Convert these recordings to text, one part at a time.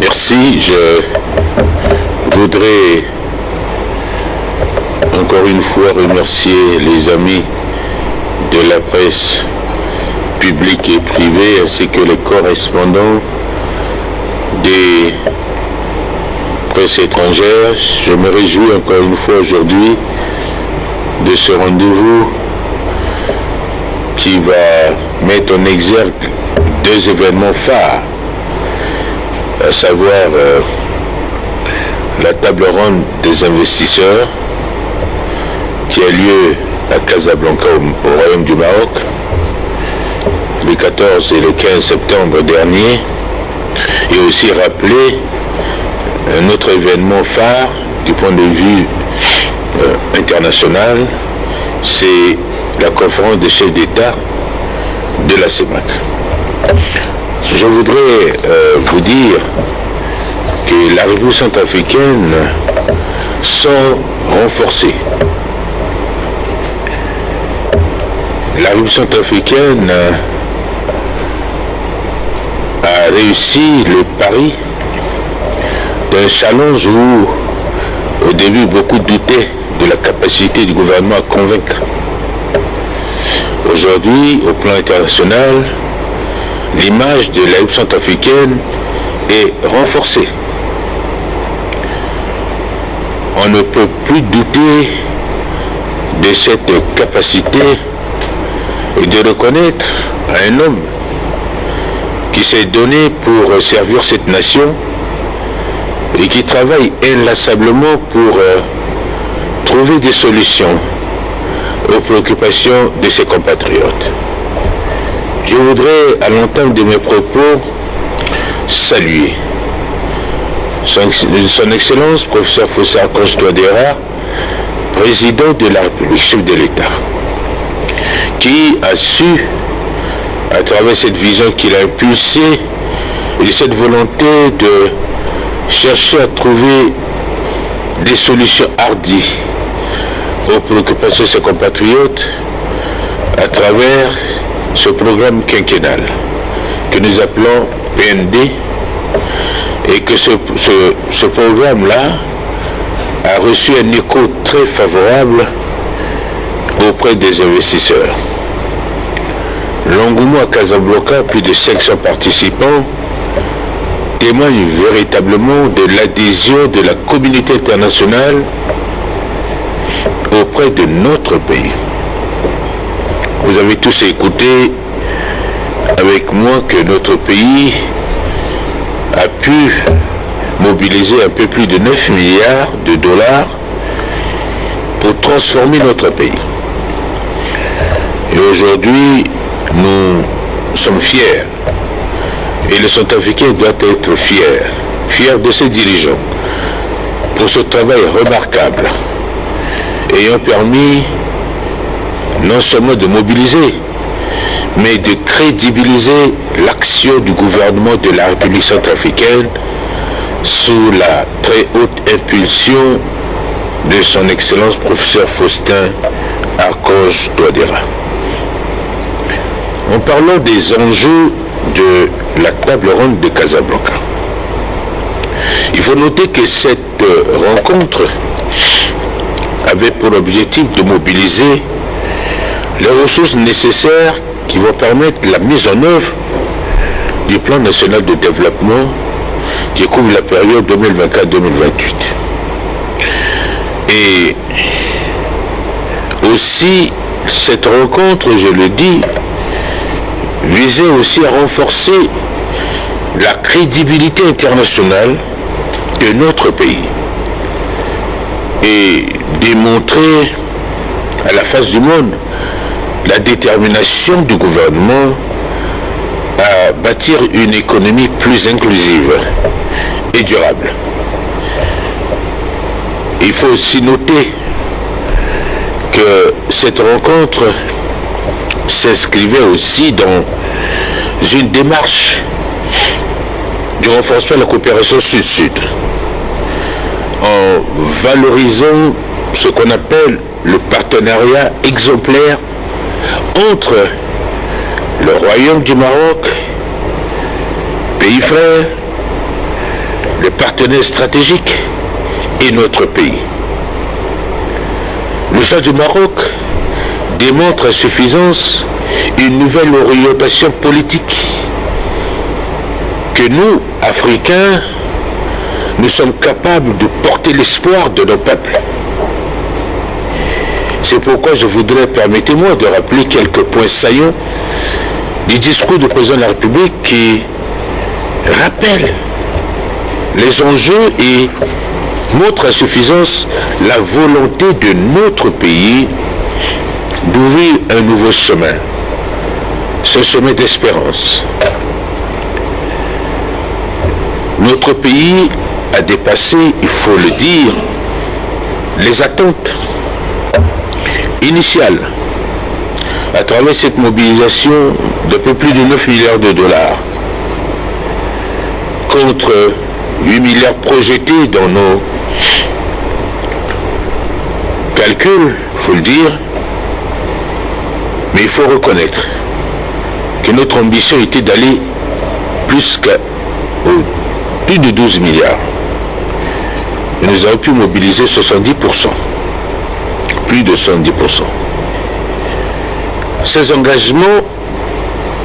Merci. Je voudrais encore une fois remercier les amis de la presse publique et privée ainsi que les correspondants des presses étrangères. Je me réjouis encore une fois aujourd'hui de ce rendez-vous qui va mettre en exergue deux événements phares, à savoir la table ronde des investisseurs qui a lieu à Casablanca au Royaume du Maroc le 14 et le 15 septembre dernier, et aussi rappeler un autre événement phare du point de vue international, c'est la conférence des chefs d'État de la CEMAC. Je voudrais vous dire que la République centrafricaine sort renforcée. La République centrafricaine a réussi le pari d'un challenge où, au début, beaucoup doutaient de la capacité du gouvernement à convaincre. Aujourd'hui, au plan international, l'image de la République centrafricaine est renforcée. On ne peut plus douter de cette capacité et de reconnaître un homme qui s'est donné pour servir cette nation et qui travaille inlassablement pour trouver des solutions aux préoccupations de ses compatriotes. Je voudrais, à l'entame de mes propos, saluer son Excellence, professeur Fossé Archange Touadéra, président de la République, chef de l'État, qui a su, à travers cette vision qu'il a impulsée et cette volonté de chercher à trouver des solutions hardies aux préoccupations de ses compatriotes à travers ce programme quinquennal que nous appelons PND, et que ce programme-là a reçu un écho très favorable auprès des investisseurs. L'engouement à Casablanca, plus de 500 participants, témoigne véritablement de l'adhésion de la communauté internationale auprès de notre pays. Vous avez tous écouté avec moi que notre pays a pu mobiliser un peu plus de 9 milliards de dollars pour transformer notre pays. Et aujourd'hui, nous sommes fiers, et le Centrafricain doit être fier de ses dirigeants pour ce travail remarquable, ayant permis non seulement de mobiliser, mais de crédibiliser l'action du gouvernement de la République centrafricaine sous la très haute impulsion de son Excellence professeur Faustin Archange Touadéra. En parlant des enjeux de la table ronde de Casablanca, il faut noter que cette rencontre avait pour objectif de mobiliser les ressources nécessaires qui vont permettre la mise en œuvre du plan national de développement qui couvre la période 2024-2028. Et aussi, cette rencontre, je le dis, visait aussi à renforcer la crédibilité internationale de notre pays et démontrer à la face du monde la détermination du gouvernement à bâtir une économie plus inclusive et durable. Il faut aussi noter que cette rencontre s'inscrivait aussi dans une démarche du renforcement de la coopération Sud-Sud, en valorisant ce qu'on appelle le partenariat exemplaire entre le Royaume du Maroc, pays frère, partenaires stratégiques et notre pays. Le choix du Maroc démontre à suffisance une nouvelle orientation politique que nous, Africains, nous sommes capables de porter l'espoir de nos peuples. C'est pourquoi je voudrais, permettez-moi de rappeler quelques points saillants du discours du président de la République qui rappelle les enjeux et montre à suffisance la volonté de notre pays d'ouvrir un nouveau chemin, ce chemin d'espérance. Notre pays a dépassé, il faut le dire, les attentes initiales à travers cette mobilisation de peu plus de 9 milliards de dollars contre 8 milliards projetés dans nos calculs, il faut le dire, mais il faut reconnaître que notre ambition était d'aller plus de 12 milliards. Et nous avons pu mobiliser 70%, plus de 70%. Ces engagements,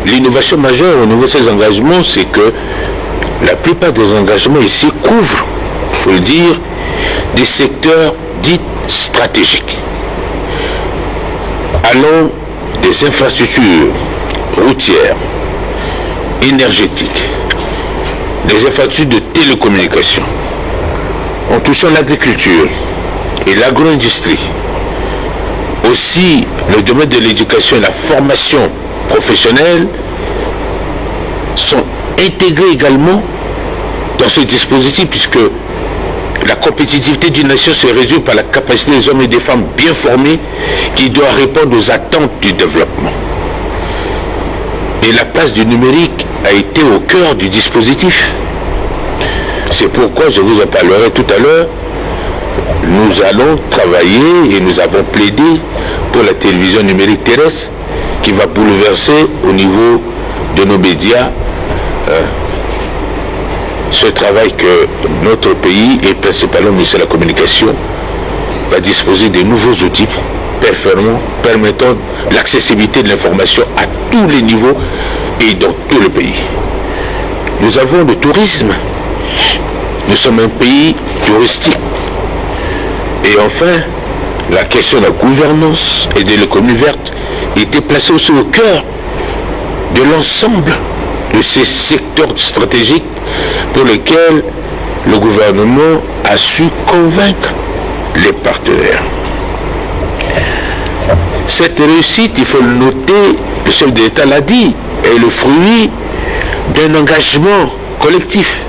l'innovation majeure au niveau de ces engagements, c'est que la plupart des engagements ici couvrent, il faut le dire, des secteurs dits stratégiques, allant des infrastructures routières, énergétiques, des infrastructures de télécommunications, en touchant l'agriculture et l'agro-industrie. Aussi, le domaine de l'éducation et la formation professionnelle sont intégrés également dans ce dispositif, puisque la compétitivité d'une nation se résume par la capacité des hommes et des femmes bien formés qui doivent répondre aux attentes du développement. Et la place du numérique a été au cœur du dispositif. C'est pourquoi, je vous en parlerai tout à l'heure, nous allons travailler et nous avons plaidé pour la télévision numérique terrestre qui va bouleverser au niveau de nos médias ce travail que notre pays et principalement le ministère de la Communication va disposer de nouveaux outils permettant l'accessibilité de l'information à tous les niveaux et dans tout le pays. Nous avons le tourisme. Nous sommes un pays touristique. Et enfin, la question de la gouvernance et de l'économie verte était placée aussi au cœur de l'ensemble de ces secteurs stratégiques pour lesquels le gouvernement a su convaincre les partenaires. Cette réussite, il faut le noter, le chef de l'État l'a dit, est le fruit d'un engagement collectif.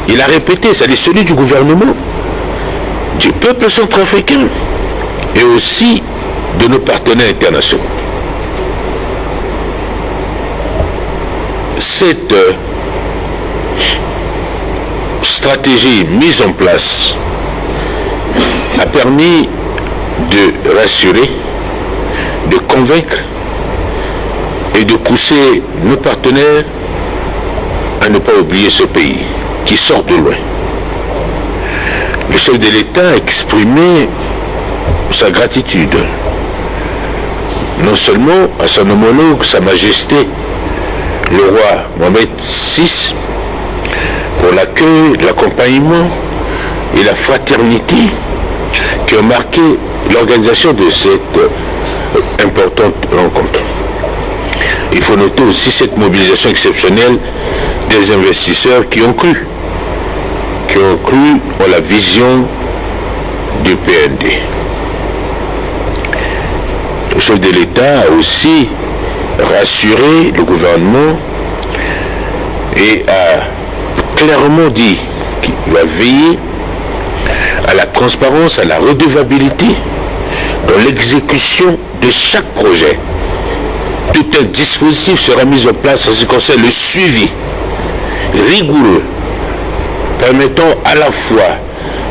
Il a répété, c'est celui du gouvernement, du peuple centrafricain et aussi de nos partenaires internationaux. Cette stratégie mise en place a permis de rassurer, de convaincre et de pousser nos partenaires à ne pas oublier ce pays qui sort de loin. Le chef de l'État a exprimé sa gratitude, non seulement à son homologue, Sa Majesté, le roi Mohamed VI, pour l'accueil, l'accompagnement et la fraternité qui ont marqué l'organisation de cette importante rencontre. Il faut noter aussi cette mobilisation exceptionnelle des investisseurs qui ont cru en la vision du PND. Le chef de l'État a aussi rassuré le gouvernement et a clairement dit qu'il va veiller à la transparence, à la redevabilité dans l'exécution de chaque projet. Tout un dispositif sera mis en place en ce qui concerne le suivi rigoureux permettant à la fois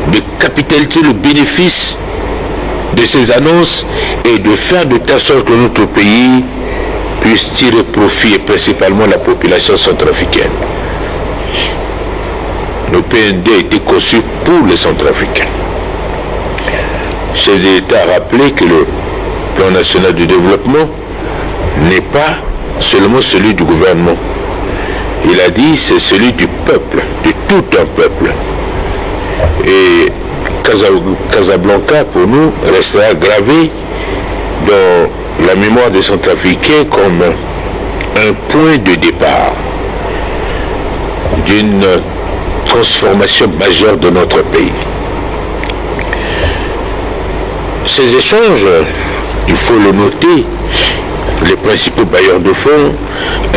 de capitaliser le bénéfice de ces annonces et de faire de telle sorte que notre pays puisse tirer profit, et principalement la population centrafricaine. le PND a été conçu pour les Centrafricains. Le chef de l'État a rappelé que le plan national de développement n'est pas seulement celui du gouvernement. Il a dit c'est celui du peuple, de tout un peuple. Et Casablanca, pour nous, restera gravé dans la mémoire des Centrafricains comme un point de départ d'une transformation majeure de notre pays. Ces échanges, il faut le noter, les principaux bailleurs de fonds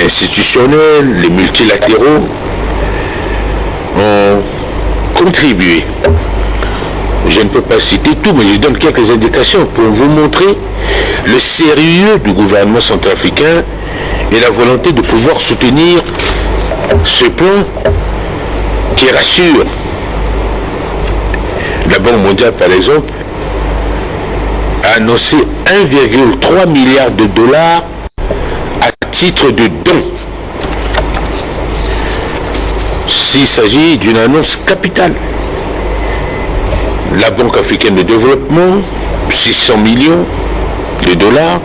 institutionnels, les multilatéraux, ont contribué. Je ne peux pas citer tout, mais je donne quelques indications pour vous montrer le sérieux du gouvernement centrafricain et la volonté de pouvoir soutenir ce plan qui rassure. La Banque mondiale, par exemple, a annoncé 1,3 milliard de dollars à titre de don. S'il s'agit d'une annonce capitale. La Banque africaine de développement, 600 millions de dollars.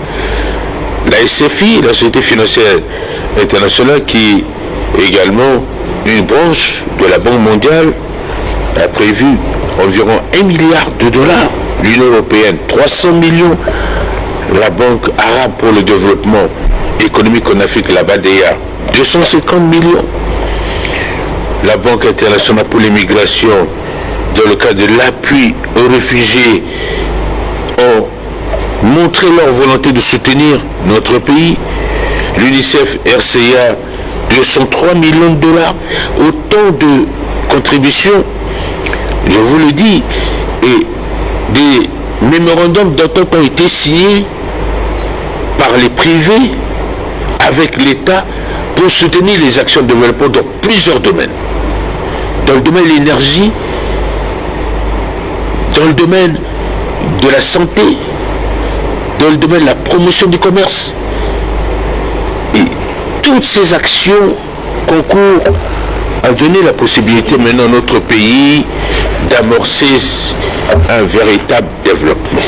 La SFI, la Société financière internationale, qui est également une branche de la Banque mondiale, a prévu environ 1 milliard de dollars. L'Union européenne, 300 millions. La Banque arabe pour le développement économique en Afrique, la BADEA, 250 millions. La Banque internationale pour l'immigration, dans le cadre de l'appui aux réfugiés, ont montré leur volonté de soutenir notre pays. L'UNICEF RCA, 203 millions de dollars. Autant de contributions, je vous le dis, et des mémorandums d'entente ont été signés par les privés avec l'État pour soutenir les actions de développement dans plusieurs domaines. Dans le domaine de l'énergie, dans le domaine de la santé, dans le domaine de la promotion du commerce. Et toutes ces actions concourent à donner la possibilité maintenant à notre pays d'amorcer un véritable développement.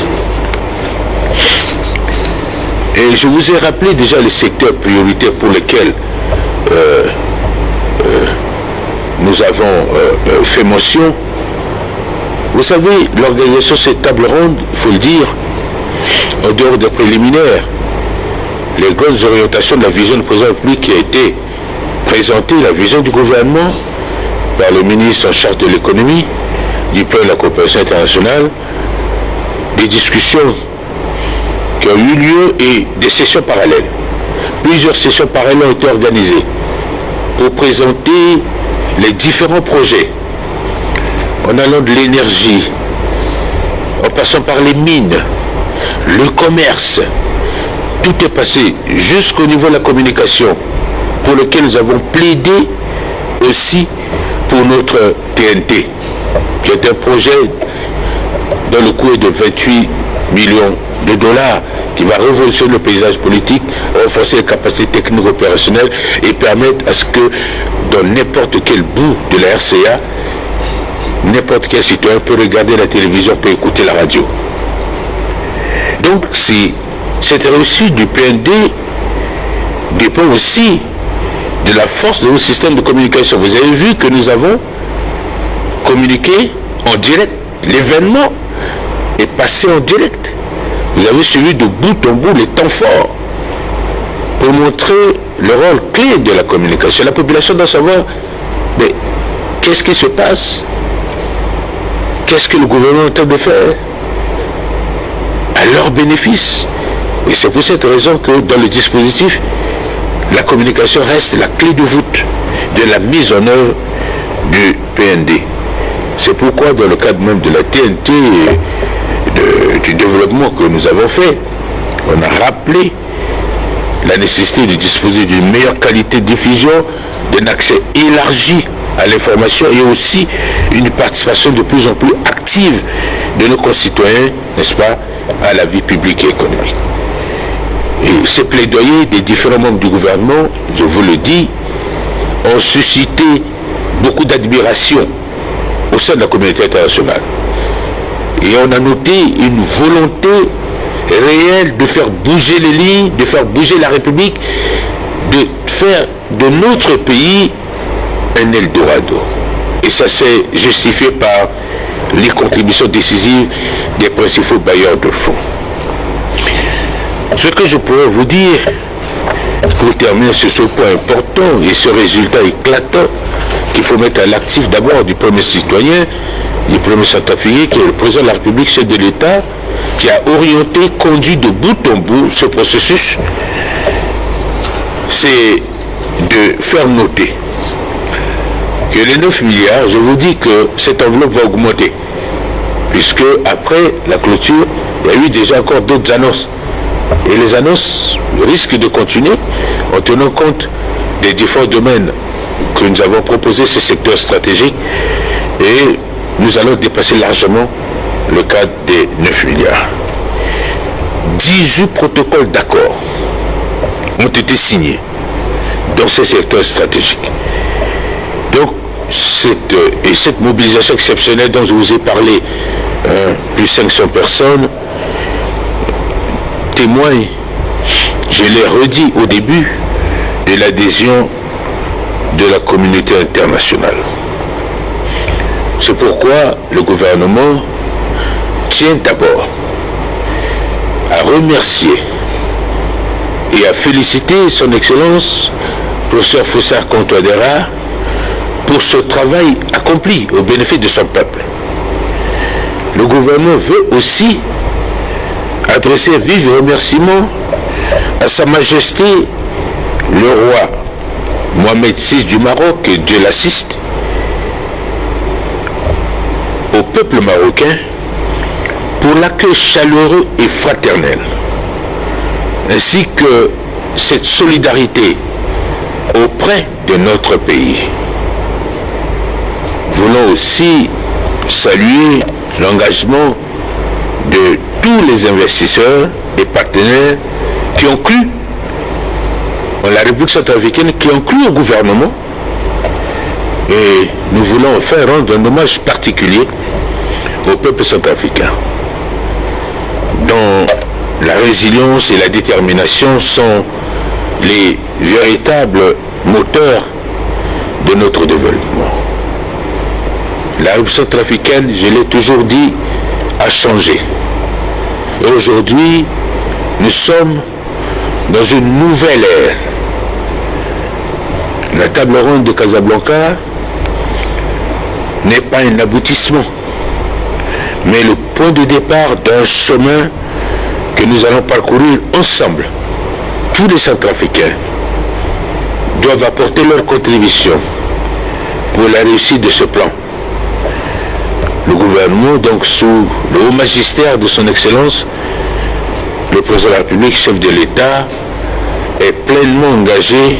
Et je vous ai rappelé déjà les secteurs prioritaires pour lesquels nous avons fait mention. Vous savez, l'organisation de cette table ronde, il faut le dire, en dehors des préliminaires, les grandes orientations de la vision du président de la République qui a été présentée, la vision du gouvernement par le ministre en charge de l'économie, du plan de la coopération internationale, des discussions qui ont eu lieu et des sessions parallèles. Plusieurs sessions parallèles ont été organisées pour présenter les différents projets, en allant de l'énergie, en passant par les mines, le commerce. Tout est passé jusqu'au niveau de la communication, pour lequel nous avons plaidé aussi pour notre TNT, qui est un projet dont le coût est de 28 millions de dollars, qui va révolutionner le paysage politique, renforcer les capacités techniques opérationnelles et permettre à ce que dans n'importe quel bout de la RCA, n'importe quel citoyen peut regarder la télévision, peut écouter la radio. Donc cette réussite du PND dépend aussi de la force de nos systèmes de communication. Vous avez vu que nous avons communiqué en direct. L'événement est passé en direct. Vous avez suivi de bout en bout les temps forts pour montrer le rôle clé de la communication. La population doit savoir, mais qu'est-ce qui se passe? Qu'est-ce que le gouvernement est en train de faire à leur bénéfice? Et c'est pour cette raison que dans le dispositif, la communication reste la clé de voûte de la mise en œuvre du PND. C'est pourquoi dans le cadre même de la TNT et du développement que nous avons fait, on a rappelé la nécessité de disposer d'une meilleure qualité de diffusion, d'un accès élargi à l'information et aussi une participation de plus en plus active de nos concitoyens, n'est-ce pas, à la vie publique et économique. Et ces plaidoyers des différents membres du gouvernement, je vous le dis, ont suscité beaucoup d'admiration au sein de la communauté internationale. Et on a noté une volonté réelle de faire bouger les lignes, de faire bouger la République, de faire de notre pays un Eldorado. Et ça s'est justifié par les contributions décisives des principaux bailleurs de fonds. Ce que je pourrais vous dire, pour terminer sur ce point important et ce résultat éclatant qu'il faut mettre à l'actif d'abord du premier citoyen, du premier centrafricain, qui est le président de la République, chef de l'État, qui a orienté, conduit de bout en bout ce processus, c'est de faire noter que les 9 milliards, je vous dis que cette enveloppe va augmenter, puisque après la clôture, il y a eu déjà encore d'autres annonces. Et les annonces risquent de continuer en tenant compte des différents domaines que nous avons proposés, ces secteurs stratégiques, et nous allons dépasser largement le cadre des 9 milliards. 18 protocoles d'accord ont été signés dans ces secteurs stratégiques. Donc, cette mobilisation exceptionnelle dont je vous ai parlé, plus 500 personnes, témoigne, je l'ai redit au début, de l'adhésion de la communauté internationale. C'est pourquoi le gouvernement tient d'abord à remercier et à féliciter son Excellence, professeur Fossard Contoadera, pour ce travail accompli au bénéfice de son peuple. Le gouvernement veut aussi adresser un vif remerciement à Sa Majesté le roi Mohamed VI du Maroc, que Dieu l'assiste, au peuple marocain pour l'accueil chaleureux et fraternel, ainsi que cette solidarité auprès de notre pays. Voulons aussi saluer l'engagement de tous les investisseurs et partenaires qui ont cru en la République centrafricaine, qui ont cru au gouvernement. Et nous voulons enfin rendre un hommage particulier au peuple centrafricain, dont la résilience et la détermination sont les véritables moteurs de notre développement. La République centrafricaine, je l'ai toujours dit, a changé. Et aujourd'hui, nous sommes dans une nouvelle ère. La table ronde de Casablanca n'est pas un aboutissement, mais le point de départ d'un chemin que nous allons parcourir ensemble. Tous les Centrafricains doivent apporter leur contribution pour la réussite de ce plan. Le gouvernement, donc sous le haut magistère de son Excellence, le président de la République, chef de l'État, est pleinement engagé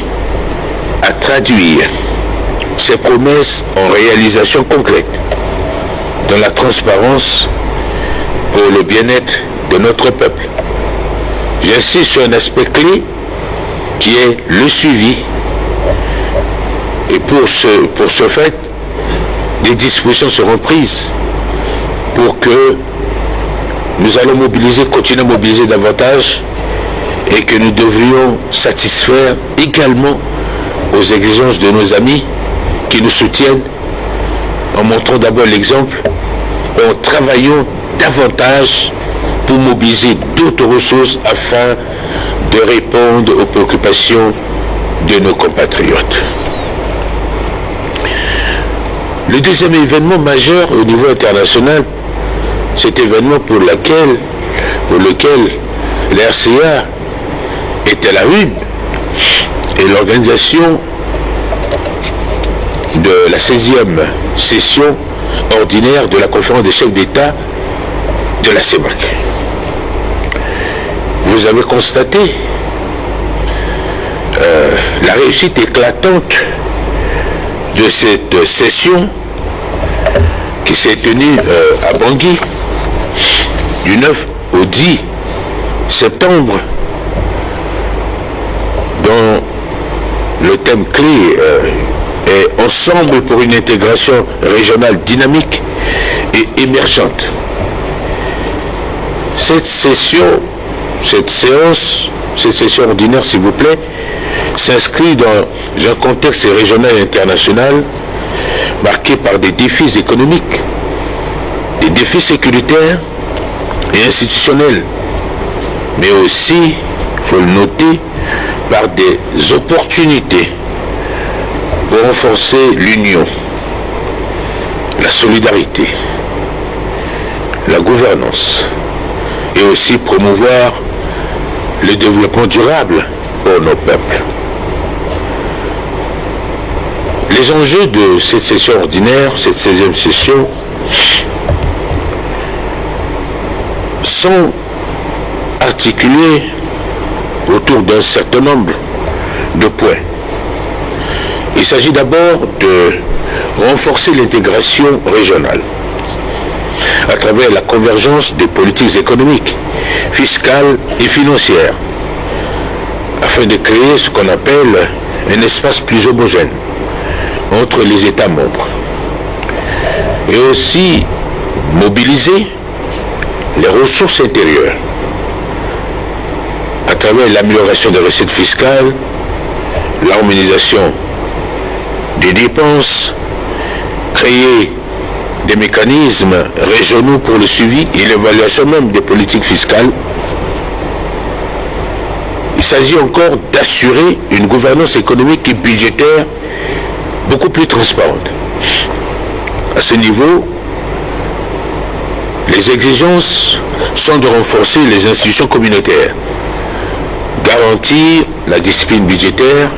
à traduire ses promesses en réalisation concrète, dans la transparence pour le bien-être de notre peuple. J'insiste sur un aspect clé qui est le suivi. Et pour ce fait, des dispositions seront prises pour que nous allons continuer à mobiliser davantage et que nous devrions satisfaire également aux exigences de nos amis qui nous soutiennent en montrant d'abord l'exemple et en travaillant davantage pour mobiliser d'autres ressources afin de répondre aux préoccupations de nos compatriotes. Le deuxième événement majeur au niveau international, cet événement pour lequel l'RCA est à la une, et l'organisation de la 16e session ordinaire de la conférence des chefs d'État de la CEMAC. Vous avez constaté la réussite éclatante de cette session qui s'est tenue à Bangui du 9 au 10 septembre, dont le thème clé ensemble pour une intégration régionale dynamique et émergente. Cette session ordinaire, s'il vous plaît, s'inscrit dans un contexte régional et international marqué par des défis économiques, des défis sécuritaires et institutionnels, mais aussi, il faut le noter, par des opportunités pour renforcer l'union, la solidarité, la gouvernance et aussi promouvoir le développement durable pour nos peuples. Les enjeux de cette session ordinaire, cette 16e session, sont articulés autour d'un certain nombre de points. Il s'agit d'abord de renforcer l'intégration régionale à travers la convergence des politiques économiques, fiscales et financières, afin de créer ce qu'on appelle un espace plus homogène entre les États membres, et aussi mobiliser les ressources intérieures à travers l'amélioration des recettes fiscales, l'harmonisation des dépenses, créer des mécanismes régionaux pour le suivi et l'évaluation même des politiques fiscales. Il s'agit encore d'assurer une gouvernance économique et budgétaire beaucoup plus transparente. À ce niveau, les exigences sont de renforcer les institutions communautaires, garantir la discipline budgétaire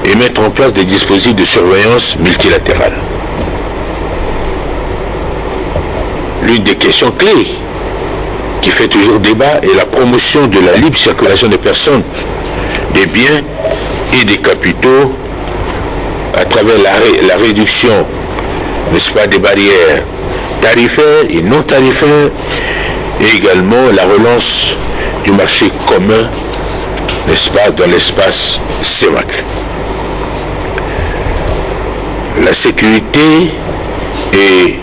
et mettre en place des dispositifs de surveillance multilatérale. L'une des questions clés qui fait toujours débat est la promotion de la libre circulation des personnes, des biens et des capitaux à travers la réduction, n'est-ce pas, des barrières tarifaires et non tarifaires, et également la relance du marché commun, n'est-ce pas, dans l'espace CEMAC. La sécurité et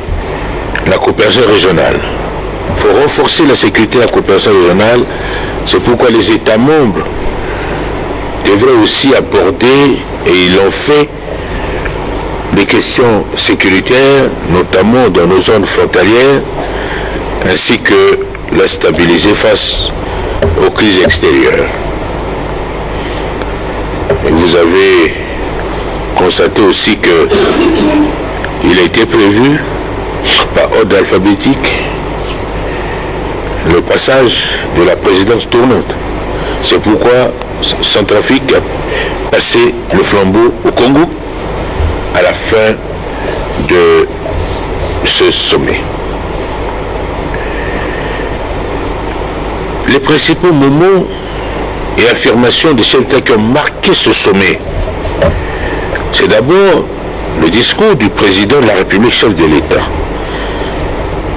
la coopération régionale. Il faut renforcer la sécurité et la coopération régionale. C'est pourquoi les États membres devraient aussi aborder, et ils l'ont fait, des questions sécuritaires, notamment dans nos zones frontalières, ainsi que la stabiliser face aux crises extérieures. Et vous avez constaté aussi qu'il a été prévu par ordre alphabétique le passage de la présidence tournante. C'est pourquoi Centrafrique a passé le flambeau au Congo à la fin de ce sommet. Les principaux moments et affirmations des chefs d'État qui ont marqué ce sommet, c'est d'abord le discours du président de la République, chef de l'État,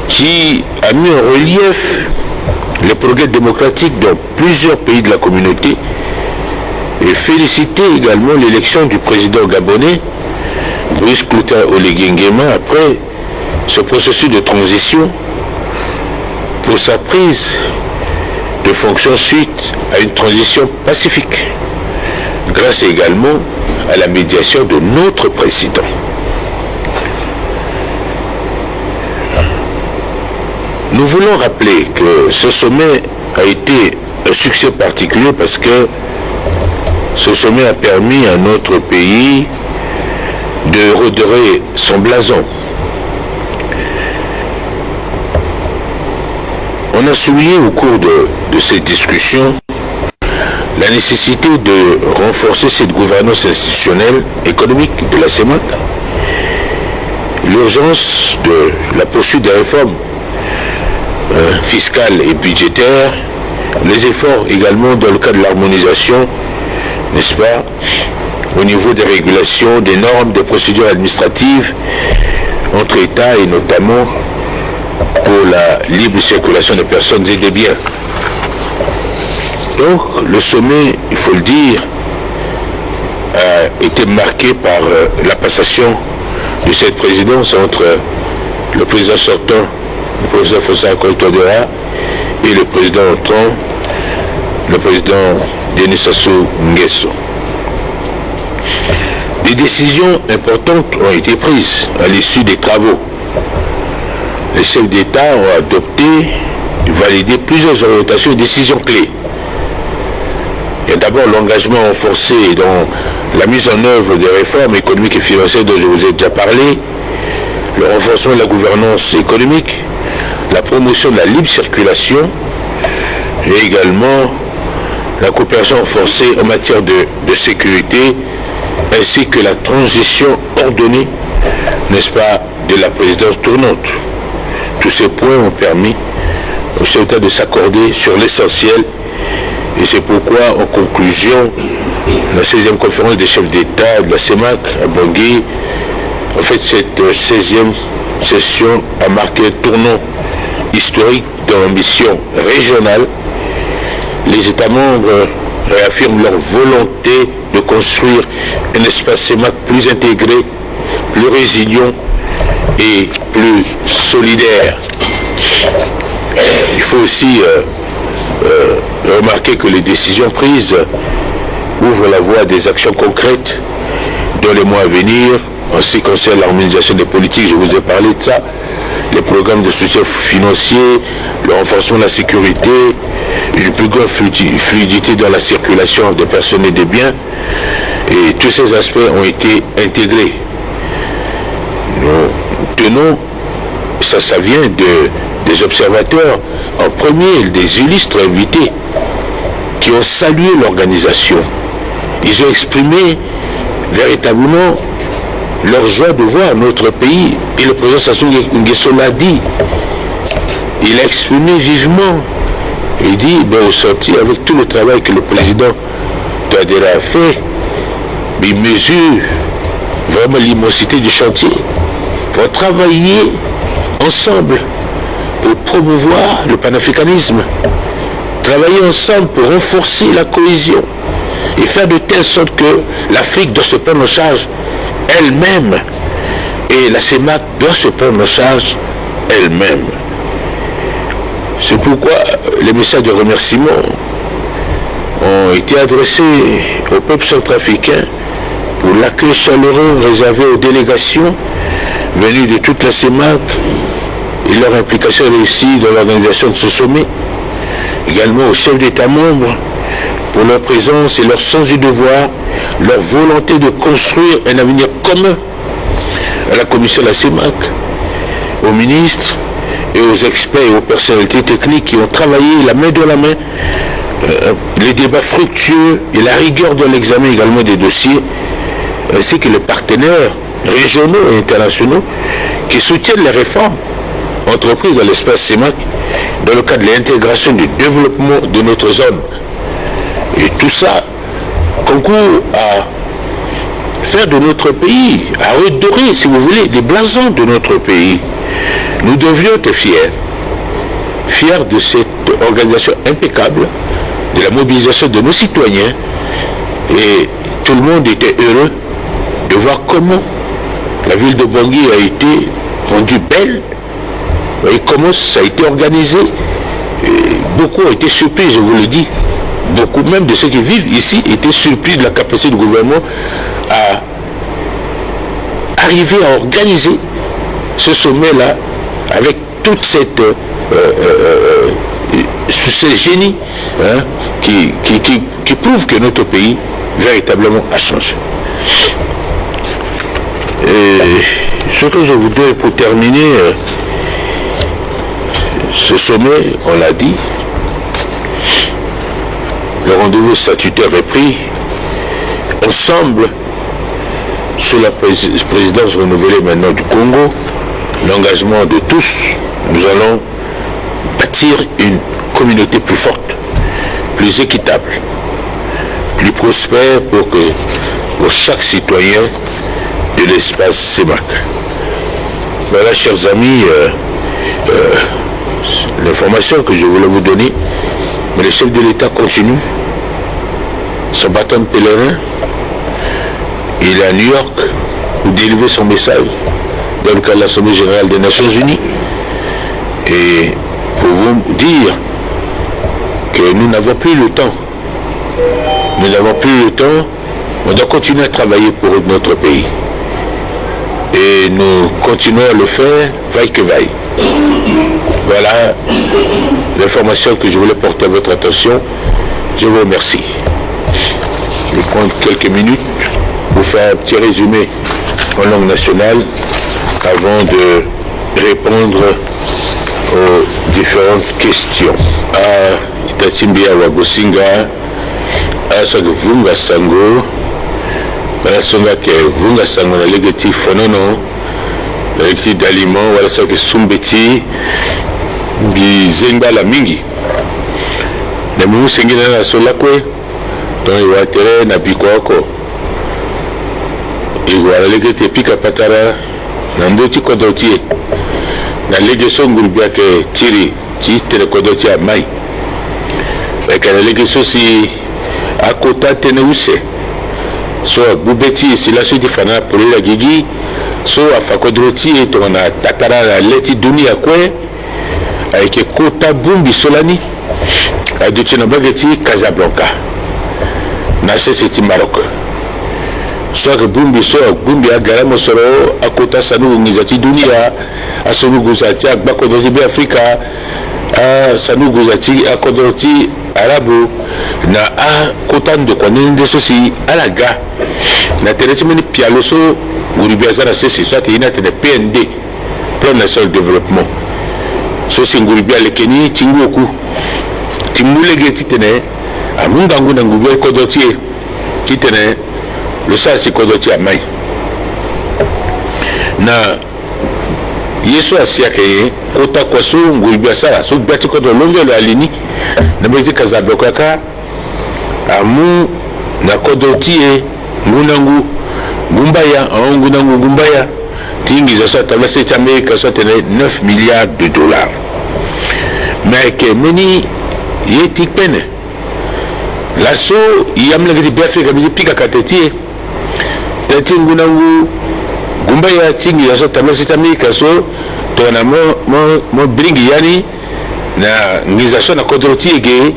qui a mis en relief les progrès démocratiques dans plusieurs pays de la communauté et félicité également l'élection du président gabonais, Brice Clotaire Oligui Nguema, après ce processus de transition pour sa prise de fonction suite à une transition pacifique, grâce également à la médiation de notre président. Nous voulons rappeler que ce sommet a été un succès particulier parce que ce sommet a permis à notre pays de redorer son blason. On a souligné au cours de ces discussions la nécessité de renforcer cette gouvernance institutionnelle économique de la CEMAC, l'urgence de la poursuite des réformes fiscales et budgétaires, les efforts également dans le cadre de l'harmonisation, n'est-ce pas, au niveau des régulations, des normes, des procédures administratives entre États et notamment pour la libre circulation des personnes et des biens. Donc le sommet, il faut le dire, a été marquée par la passation de cette présidence entre le président sortant, le professeur Fossa Akoto-Touadéra, et le président entrant, le président Denis Sassou Nguesso. Des décisions importantes ont été prises à l'issue des travaux. Les chefs d'État ont adopté et validé plusieurs orientations et décisions clés. Il y a d'abord l'engagement renforcé dans la mise en œuvre des réformes économiques et financières dont je vous ai déjà parlé, le renforcement de la gouvernance économique, la promotion de la libre circulation et également la coopération renforcée en matière de sécurité ainsi que la transition ordonnée, n'est-ce pas, de la présidence tournante. Tous ces points ont permis aux chefs d'État de s'accorder sur l'essentiel et c'est pourquoi, en conclusion, la 16e conférence des chefs d'État de la CEMAC à Bangui, en fait, cette 16e session a marqué un tournant historique dans l'ambition régionale. Les États membres réaffirment leur volonté de construire un espace CEMAC plus intégré, plus résilient et plus solidaire. Il faut aussi remarquer que les décisions prises ouvrent la voie à des actions concrètes dans les mois à venir. En ce qui concerne l'harmonisation des politiques, je vous ai parlé de ça, les programmes de soutien financier, le renforcement de la sécurité, une plus grande fluidité dans la circulation des personnes et des biens, et tous ces aspects ont été intégrés. Nous tenons, ça vient des observateurs, en premier des illustres invités qui ont salué l'organisation. Ils ont exprimé véritablement leur joie de voir notre pays, et le président Sassou Nguesso l'a dit. Il a exprimé vivement. Il dit, au sorti, avec tout le travail que le président Touadéra a fait, il mesure vraiment l'immensité du chantier. Il faut travailler ensemble pour promouvoir le panafricanisme, travailler ensemble pour renforcer la cohésion et faire de telle sorte que l'Afrique doit se prendre en charge elle-même et la CEMAC doit se prendre en charge elle-même. C'est pourquoi les messages de remerciement ont été adressés au peuple centrafricain pour l'accueil chaleureux réservé aux délégations venues de toute la CEMAC et leur implication réussie dans l'organisation de ce sommet. Également aux chefs d'État membres pour leur présence et leur sens du devoir, leur volonté de construire un avenir commun, à la commission de la CEMAC, aux ministres et aux experts et aux personnalités techniques qui ont travaillé la main dans la main, les débats fructueux et la rigueur dans l'examen également des dossiers, ainsi que les partenaires régionaux et internationaux qui soutiennent les réformes entreprises dans l'espace CEMAC dans le cadre de l'intégration du développement de notre zone. Et tout ça concourt à faire de notre pays, à redorer, si vous voulez, les blasons de notre pays. Nous devions être fiers de cette organisation impeccable, de la mobilisation de nos citoyens, et tout le monde était heureux de voir comment la ville de Bangui a été rendue belle, et comment ça a été organisé. Et beaucoup ont été surpris, je vous le dis. Beaucoup même de ceux qui vivent ici étaient surpris de la capacité du gouvernement à arriver à organiser ce sommet-là avec toute cette ces génies qui prouvent que notre pays véritablement a changé. Et ce que je voudrais pour terminer ce sommet, on l'a dit, le rendez-vous statutaire est pris. Ensemble, sous la présidence renouvelée maintenant du Congo, l'engagement de tous, nous allons bâtir une communauté plus forte, plus équitable, plus prospère pour chaque citoyen de l'espace CEMAC. Voilà, chers amis, l'information que je voulais vous donner. Mais le chef de l'État continue son bâton de pèlerin il est à New York pour délivrer son message dans le cadre de l'Assemblée générale des Nations Unies. Et pour vous dire que nous n'avons plus le temps. Nous n'avons plus le temps. On doit continuer à travailler pour notre pays. Et nous continuons à le faire, vaille que vaille. Voilà l'information que je voulais porter à votre attention. Je vous remercie. Je vais prendre quelques minutes pour faire un petit résumé en langue nationale avant de répondre aux différentes questions. Itatimbia Wagosinga, Vunga Sango, Songa ke Vunga Sango na legati Fonono, na legati d'aliments, voilà ça que Sumbeti, Bizenga la Mingi. Na Mungu Sengina na Solakwe, dans les watere na Bikoako. Et voilà legati Pika Patara, Nandoti Kodotie, na legeso Ngulbia ke Tiri, Tiri Kodotie a Mai. Fait que la legeso si à côté Teneuse. So Boubeti si la suite fana pour la gigi so a fakodroti et on a tatara la leti duni à quoi avec kota bumbi solani a du Tinabageti Casablanca na c'est Maroc so que bumbi so bumbi a garamo solo a kota sanu ngizati dunia a sonu guzati a bakodroti be Afrika a sanu guzati a kodroti arabu na a kotan de konende sosi alaga na teretimeni pialoso nguribiaza na sesi soit ina tene PND plan national développement sosi nguribia lekeni tingoku timulege titene amunga nguna ngubia kodotie kitene le sasi kodotie amai na yeso asiake kota kwaso nguribia sala so bati kodo longe le alini na bezi Casablanca amu na kodotie ngunangu gumbaya ngunangu gumbaya tingi za sa tabla c'est Amérique ça tenait 9 milliards de dollars mais que meni yeti pene la so yamla gidi Afrika bi pika katetie tati ngunangu gumbaya tingi za sa tabla c'est Amérique so tona mo bringi yani na ngizasho na kodotie ge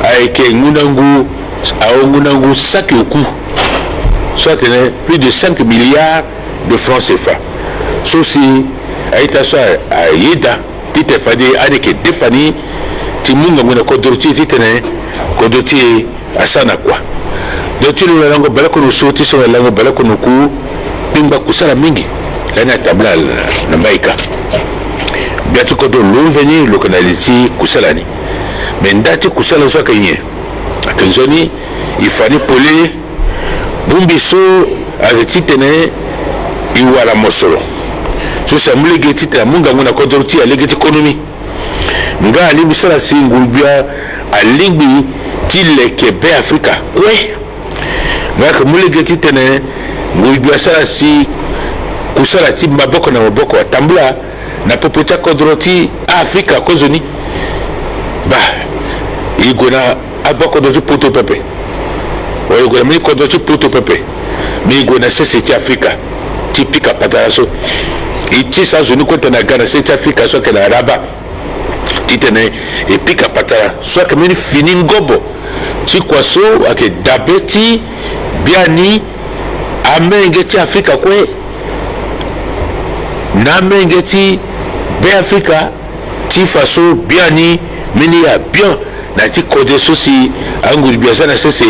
avec ngunangu ngunangu sakyoku soit plus de 5 milliards de francs CFA. Ceci a été à Yeda, tite fadi avec Defani, Timunga Muna Kodoti titene, Kodoti Asana quoi. Donc tu le langue balakono sauti sur la langue balakono ku, Pimba Kusala Mingi, l'année tabla na Maïka. Bientôt Kodo l'ouveni, le canalité Kusalani. Mais ndati Kusala soit gagné. À Kenzoni, il fallait poler. Bumbiso avec tene iwala mosolo so samule geti ta munga ngona kodorti alegeti economy nga ali bisala singulbia aligbi tile kebe Afrika kwe nga kamule geti tene ngulbia sala si kusala ti maboko na maboko tambula na popota kodorti Afrika kozoni ba igona aboko do poto pepe oyo gona mi kodochi poto pepe mi gona c'est Africa typique pataraso iti sa zoni kwenta na Ghana c'est Africa so ke na Araba titene et pika patara so ke mi fini ngobo ti kwaso ake dabeti biani amengeti Africa kwe na mengeti be Africa ti faso biani mini ya bien na ti kode sosi anguri biasa na sese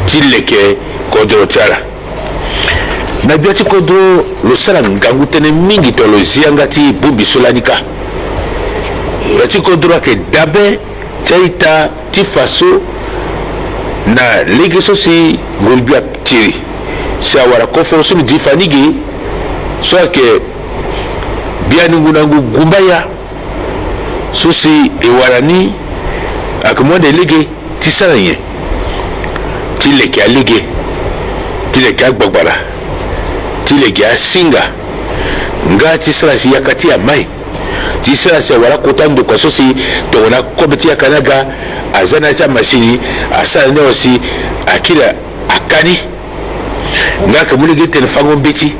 tileke kodro tala na biati kodro lo sala ngangu tene mingi to lo ziangati bumbi solanika biati kodro ke dabe taita ti faso na lege sosi ngulbia tiri si awara konforoso mi difanigi so ke biani ngunangu gumbaya sosi ewarani akumwande lege ti sala nye tileke alege tileke agbagbara tileke asinga nga tisala si yakati ya mai tisala si wala kotando kwa sosi to na komiti ya kanaga azana cha masini asala ne aussi akila akani ngaka mulege tene fango beti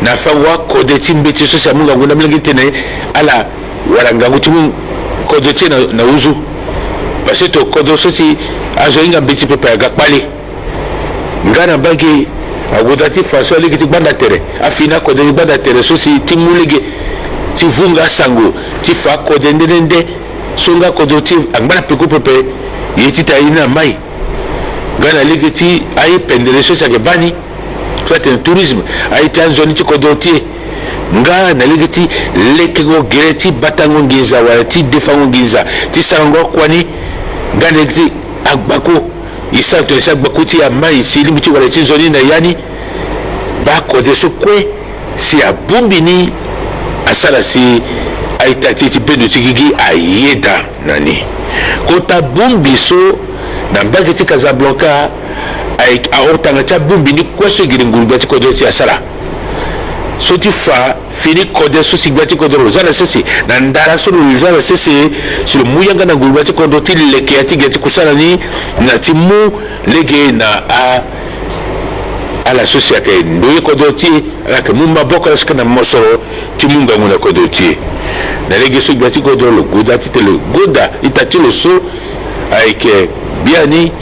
na fangwa kodeti mbeti so sa munga nguna mulege tene ala wala ngangu timu kodeti na uzu parce que to kodo so si azo inga beti pepe gakpali ngana bagi agudati faso lege ti banda tere afina kodeti banda tere so si timulege ti vunga sango ti fa kodendende songa kodoti angana peko pepe yeti ta ina mai ngana lege ti ayi pendele so sa ke bani soit un tourisme a été en zone ti kodoti nga na lege ti lekego gereti batango ngiza wala ti defango ngiza ti sango kwani nga lege ti agbako isa to isa agbako ti amai si limiti wala ti zone na yani ba kode so kwe si abumbi ni asala si aitati ti pedo ti gigi ayeda nani kota bumbi so na mbaki ti Casablanca aortanga ti abumbi ni kweso giri ngurubia ti kode ti asala so ti fa fini kode so si gba ti kode ro zala sese na ndara so ro zala sese si lo muyanga na ngurubia ti kode ti leke ya ti geti kusala ni na ti mu lege na ala sosi ake ndoye kodoti ake mumba boka laska na mosoro ti munga nguna kodoti na lege so gbati kodoro lo goda ti te lo goda itati lo so aike biani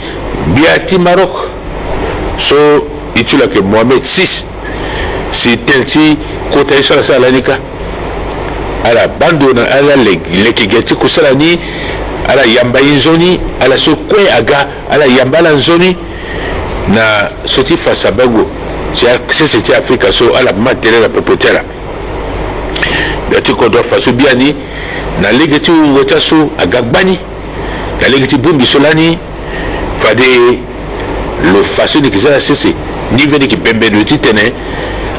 biati Maroc so itula ke Mohamed VI si telti kota isala sala nika ala bando na ala leke geti kusala ni ala yamba inzoni ala so kwe aga ala yamba la nzoni na soti fasa bango c'était Afrique so ala matériel la popotera dati ko do faso biani na legeti ngota so agagbani na legeti bumbi solani fade le faso de kizala sese ni vene ki pembe de titene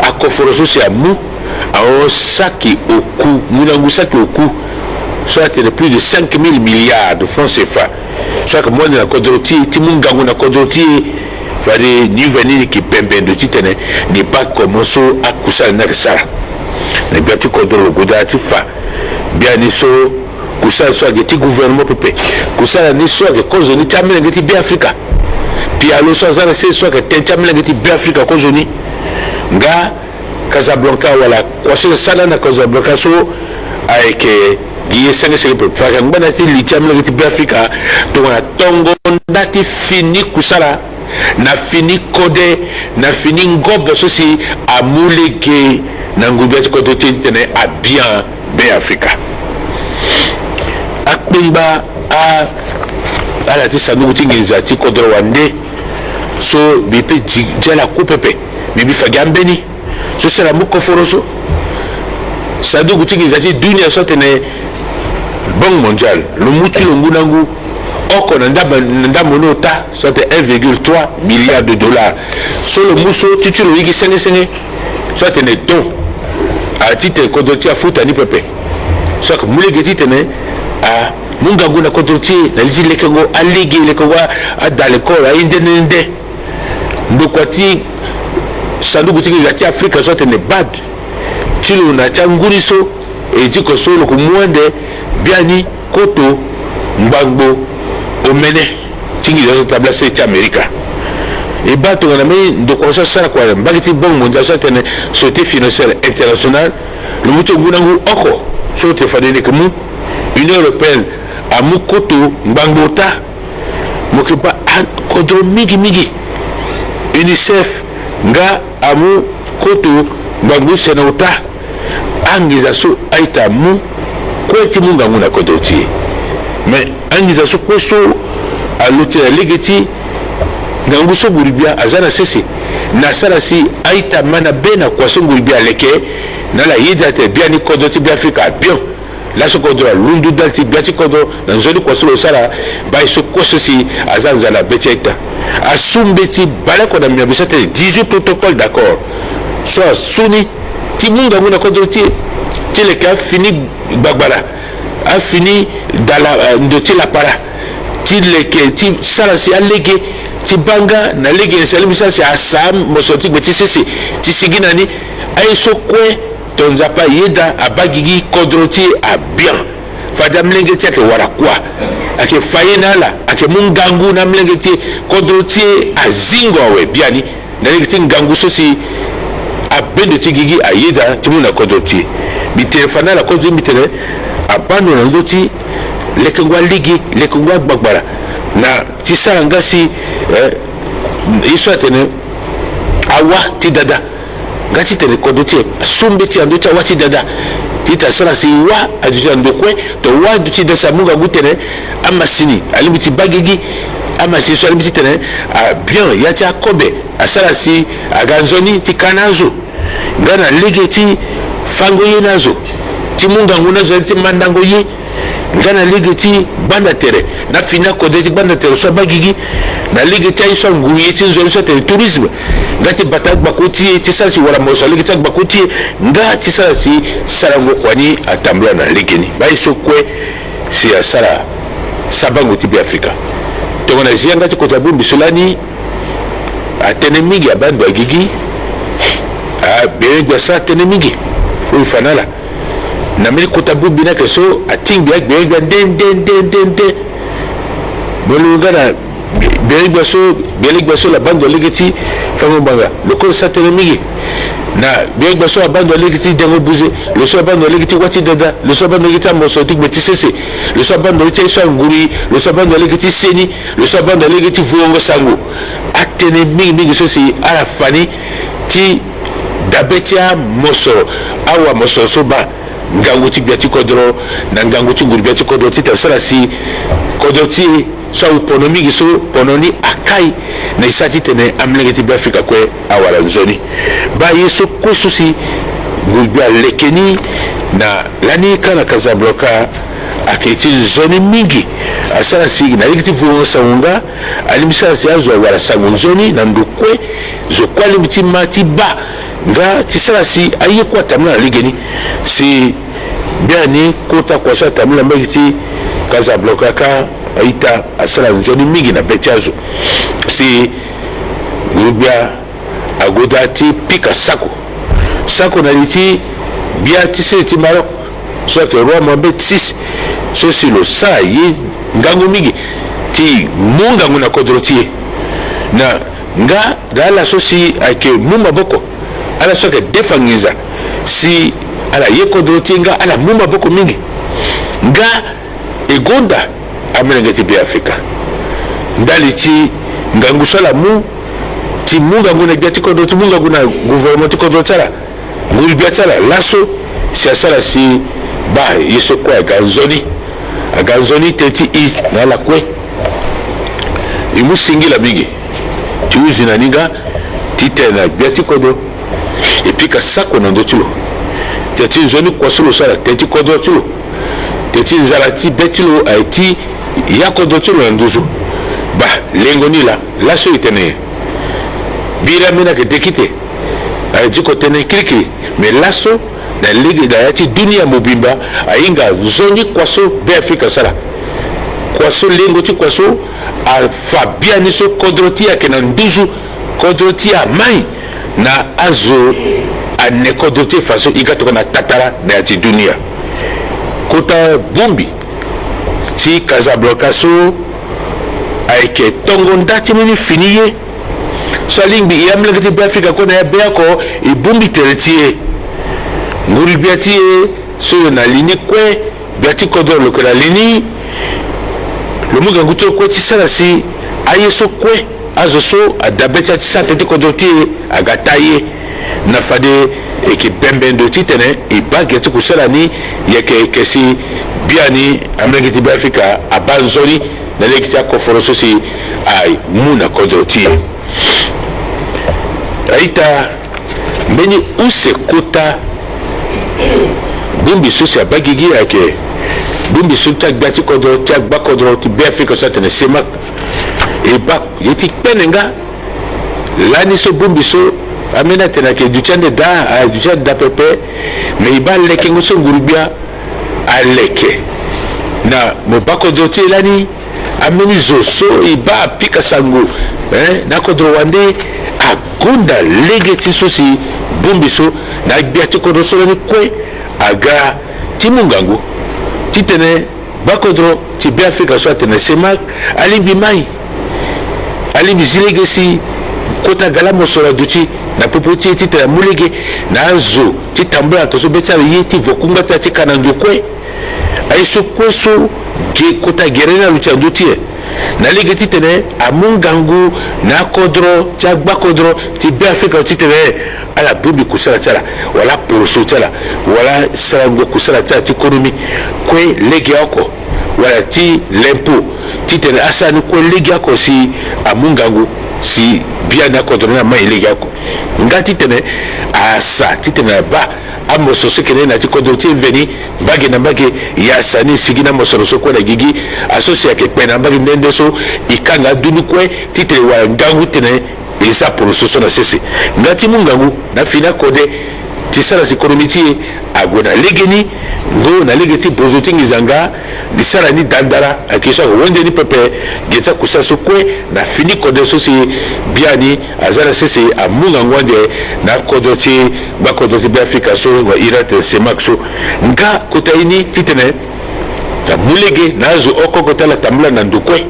akoforo so si amu a saki oku munangu saki oku soit de plus de 5 000 milliards de francs CFA soit que moi na kodroti timungangu na kodroti fade ni venir qui pembe de titene ni pas commencer à kusala na sala ne biatu kodro goda ti fa bien ni so kusala so ageti gouvernement pepe kusala ni so ke kozo ni tamele ngeti bi Afrika pi alo so zara se so ke tamele ngeti bi Afrika kozo ni nga Casablanca wala kwa sala na Casablanca so aike giye senge pepe fa ka ngana ti li tamele ngeti bi Afrika to na tongo ndati fini kusala na fini kode na fini ngobe so si amulege na ngubia ti kodo tene a bien be Afrika akpimba ala ti sanu ti ngeza ti kodo wande so bipe jela ku pepe bibi fagambeni so sera mu koforo so sadu ti ngeza ti dunia so tene banque mondiale le mutu lo ngunangu oko na ndambo nota soit 1,3 milliard de dollars so le muso titulo yiki senge soit ne don a titre kodoti a futa ni pepe soit que mulege titene a munga guna kodoti na lisi lekengo a ligi lekengo a daleko a indende ndokwati sanduku tiki gati Afrika soit ne bad tilo na changuriso e jiko solo kumwende biani koto mbangbo omene tingi zo tabla se ti Amerika e bato na me de conseil sala kwa mbagiti bon mondial so tene société financière internationale le muto ngunangu oko so te fadene ke mu Union européenne a mu koto mbangota mo ke ba kodro migi UNICEF nga amu koto mbangu senota angiza so aita mu kweti munga nguna kodoti mais angiza so kweso a lotela legeti ngangu so buribia azana sisi na sala si aita mana bena kwa so buribia leke na la yida te bien ni kodoti bi Afrika bien la so kodro lundu dalti biati kodo na zoli kwa so sala ba so kweso si azanza la beteta asumbeti bala ko na mibisate 18 protocole d'accord so suni ti munga nguna kodoti ti le ka fini bagbara a fini dans la ndoti la para ti leke ti sala si alege ti banga na lege selimisa si asam mosoti gbeti sisi ti sigina ni ay so kwe tonza pa yeda abagigi kodroti a bien fada mlenge ti ake wara kwa ake fayena la ake mungangu na mlenge ti kodroti azingo we biani na leki ngangu so si abendo tigigi ayeda timuna kodoti bitelefana la kozo mitele abando na ndoti lekengwa ligi lekengwa gbagbara na tisala ngasi iso atene awa ti dada ngati tene kodoti sumbe ti andoti awa ti dada tita sala si wa aduti andokwe to wa aduti desa munga gutene amasini alimiti bagigi amasini so alimiti tene bien yati akobe asala si aganzoni ti kanazo ngana ligi ti fango ye nazo ti munga ngunazo ti mandango ye ngana ligi ti banda tere na fina kode ti banda tere so bagigi na ligi ti iso nguye ti nzoli so tere tourisme ngati batak bakoti ti sala si wala moso ligi ti bakoti nga ti sala si sarango kwani atambula na ligi ni ba iso kwe si asala sabango ti bi Afrika to ngana zia ngati kota bumbi solani atene mingi abandu agigi bere sa tene mingi fu fanala na mili kota bumbi na keso atingi ak bere den bolungana bere so la bando legeti fango banga le ko sa tene mingi na bere so bando legeti dengo buze le so bando legeti wati dada le so bando legeti moso tik beti sese le so bando legeti so nguri le so bando legeti seni le so bando legeti vuongo sango atene mingi so si ala fani ti dabetia moso awa moso soba ngangu ti biati kodro na ngangu ti nguri biati kodro ti tasala si kodro ti so economique so pononi akai na isati tene amlenge ti Afrika kwe awala nzoni ba yeso kwesu si nguri bia lekeni na lani kana Casablanca aketi zoni mingi asala si na likiti vuongo saunga alimisala si azo wala sangu nzoni na ndukwe zo kwali miti mati ba nga tisala si aye kwa tamla ligeni si biani kota kwa sa tamla mbiti Casablanca ka aita asala nzoni mingi na betiazo si grubia agodati pika sako na liti bia tisi ti Maroc so que Roma bet 6 so si lo sa yi ngangu mingi ti munga nguna kodrotie na nga dala so si ake muma boko ala so que defangiza si ala ye kodrotie nga ala muma boko mingi nga egonda amenenge ti bi Afrika ndali ti ngangu sala mu ti munga nguna biati kodrotie munga nguna gouvernement kodrotala ngul biatala laso si asala si ba yeso kwa aganzoni teti i na la kwe imu singila mingi ti uzi na ninga tite na biati kodo epika sako na ndo tulo teti nzoni kwa sulu sala teti kodo tulo teti nzala ti betulo aiti ya kodo tulo na nduzu ba lengo nila laso itene bira mina ke dekite aiti kotene kirikiri me laso na ligi da yati dunia mobimba ainga zoni kwaso be Afrika sala kwaso lengo ti kwaso a fabiani so kodrotia kena nduzu kodrotia mai na azo ane kodrotia faso igatoka na tatara na yati dunia kota bumbi ti Casablanca so aike tongo ndati mini finiye so lingbi yamle ti be Afrika ko na ya be ko ibumbi teretie nguri biati so na lini kwe biati kodo lo kala lini lo muga nguto ko ti sala si aye so kwe azo so adabeta ti sa tete kodo ti agataye na fade eke bembendo ti tene e bageti ku sala ni yeke kesi biani amreki ti Afrika abanzoni na lekiti akoforo so si ay muna kodo ti aita mbeni use kota bumbi so si abagigi ake bumbi so ta gbati kodro ta gba kodro ti be Afrika so tene semak e ba yeti penenga lani so bumbi so amena tena ke duchande da pepe me iba leke nguso ngurubia aleke na mo bakodro ti lani ameni zo so iba pika sangu na kodro wande agunda legeti so si bumbi so na gbati kodro so ni kwe aga timungangu titene bakodro ti be Afrika so tene semak alimbi mai alimbi zilegesi kota gala mosora duti na popoti ti ta mulege na zo ti tambula to so beta yiti vokunga ta ti kanandu kwe ay so kweso ge kota gerena lucha duti na lege ti tene amungangu na kodro ti agba kodro ti be Afrika ti tene ala bubi kusala tala wala poroso tala wala sarango kusala tala ti konomi kwe lege oko wala ti lempo ti tene asani kwe lege oko si amungangu si bien na kodro na mai lege oko ngati tene asa ti tene ba amoso sekene na ti kodro ti veni bagi na bagi ya sani sigina mosoro so kwa na gigi asosia ke pena bagi ndende so ikanga duni kwe ti tene wa ngangu tene isa poroso so na sese ngati mungangu na fina kode ti sala si konomiti agona legeni ngo na legeti bozoting izanga di sala ni dandara akisha wonde ni pepe geta kusaso kwe na fini kode so si biani azara sese amunga ngwande na kodoti ba kodoti ba Afrika so wa irate semakso nga kotaini titene ta mulege nazo okokota la tambula na ndukwe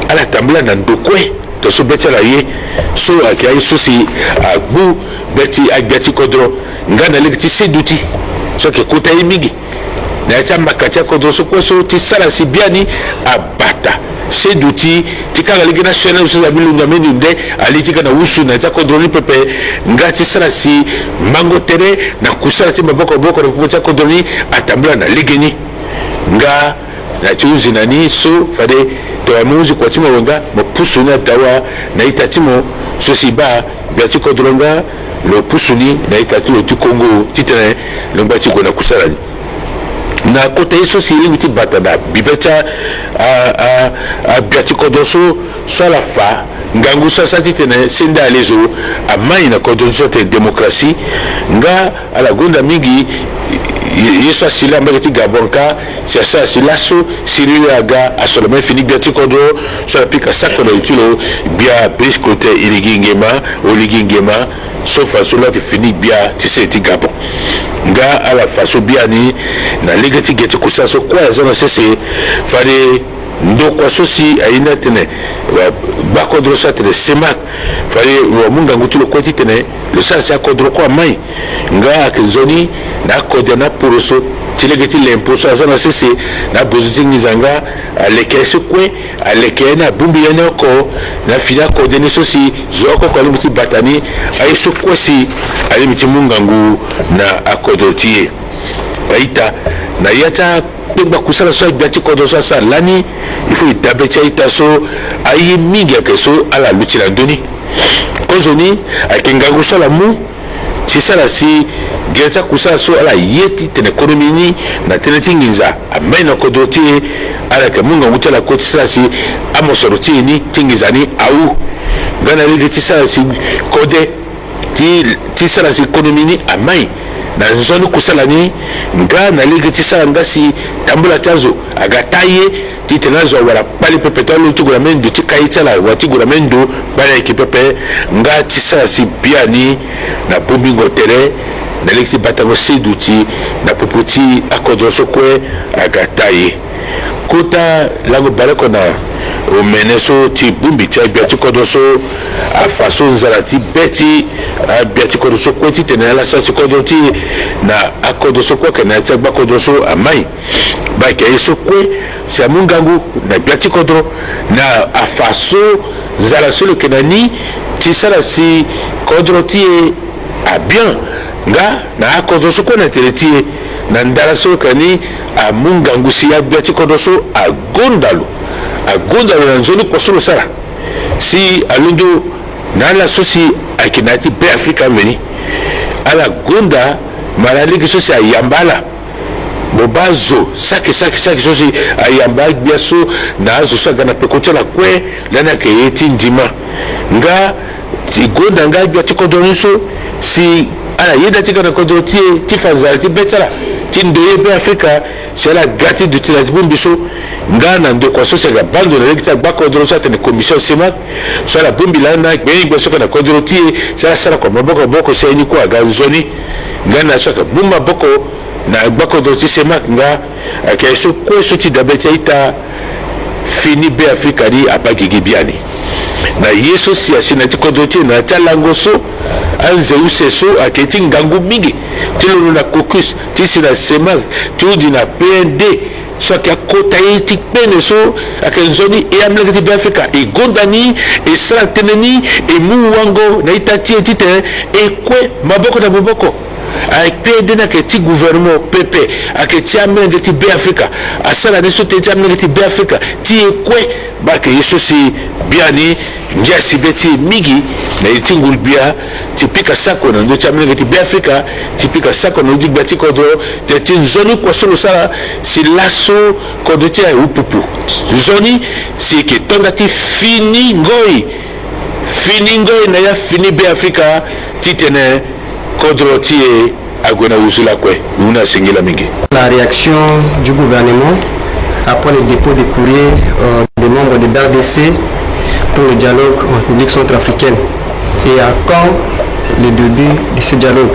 ala tambula na ndukwe to so betala ye so akai so si agbu beti agbati kodro nga na legeti seduti so ke kotai mingi na cha makacha kodro so ko so ti sala si biani abata seduti tikanga legena shena so za bilunga meni nde ali tikana usu na cha kodro ni pepe nga ti sala si mango tere na kusala ti maboko boko na cha kodro ni atambula na legeni nga na chuzi nani so fade to amuzi kwa tima wanga mapusu na tawa na itatimo so si ba biati kodronga lo pusuni na itatu tu Kongo titene lo bati ko na kusalani na kota yeso siri miti batana bibeta a biati kodoso so la fa ngangu sasa titene senda lezo amai na kodonso te demokrasi nga ala gonda mingi yeso asila mbeti gabonka siasa silaso siri aga asolome fini biati kodro so la pika sakolo itulo bia briskote iligingema oligingema sauf à cela qui finit bien tu sais tu gabon nga à la façon bien ni na legati geti kusa so kwa zona sese fale ndo kwa sosi aina tene ba kodro sa tene semak fale wa munga ngutulo kwa tene le sa sa kodro kwa mai nga akizoni na kodena poroso tilegeti lempo so zona sese na bozutingi zanga alekese kwe aleke na bumbi yana ko na fina kodeni sosi zoko kwa limiti batani aiso kwesi alimiti mungangu na akodotie aita na yata pegba kusala so biati kodo so sa lani ifo idabecha ita so ayi mingi akeso ala luchila ndoni kozoni akengangu sala mu sisala si geta kusala so ala yeti tene konomini na tene tingiza amena kodoti ala ke munga mutala ko tisala si amosoroti ni tingiza ni au gana ligi tisala si kode tisala si konomini amai na zonu kusala ni nga na ligi tisala ngasi tambula tazo agataye titenazo wala pali pepetalo tugura mendo tikaitala watigura mendo bala ekipepe nga tisala si biani na bombingo tere na ligi batango seduti na popoti akodroso kwe agataye kota lango balako na o meneso ti bumbi ti biati kodoso a façon zalati beti a biati kodoso kweti tena la sa kodoti na akodoso kwa kana ta ba kodoso amai ba ke iso kwe sa mungangu na biati kodro na a façon zala solo kenani ti sala si kodroti a bien nga na akodoso kwa na teleti na ndala solo kani a mungangu si ya biati kodoso a gondalo agonda na nzoni kwa solo sala si alundo na la sosi akinati be Afrika veni ala gonda maraliki sosi ayambala bobazo saki sosi ayamba biaso na azo so gana pekota la kwe lana ke yeti ndima nga ti gonda nga bia tikodoniso si ala yeda tika na kodrotie tifanza ti betala tindoye be Afrika sela gati du tilazbumbiso ngana ndo kwa sosi ga bando na lekita bako dro sa tene commission semak so la bumbi lana gbe gbe so kana kodrotie sala kwa maboko boko se ni kwa ga zoni ngana so ka bumba boko na bako dro semak nga akeso ko so ti dabete ita fini be Afrika ni abagigi biani na yeso si asinati kodotie na talangoso anzeu seso aketi ngangu mingi tilolo na caucus tisi na semak tudi na PND soki akota ye ti kpene so ayeke nzoni e amilenge ti biafrika e gondani e sara teneni e mu wango na ye ta ti e ti tene e kue maboko na maboko ayeke na yeke ti gouvernement pepe ayeke ti amilenge ti biafrika asala ni so tene ti amilenge ti biafrika ti e kue ba yeke ye so si bia ni ndia si be ti mingi na ye ti ngulu bia ti pika sako na ndö ti amilenge ti biafrika ti pika sako na ndö ti gbia ti kodro te ti nzoni kue so lo sara si laso kodro ti aeupupu nzoni si yeke tonga ti fini ngoi na ya fini biafrika ti tene kodro ti e ague na uzula kue una asengela mingi. La réaction du gouvernement après le dépôt des courriers des membres de l'ADC pour le dialogue en République centrafricaine et à quand le début de ce dialogue.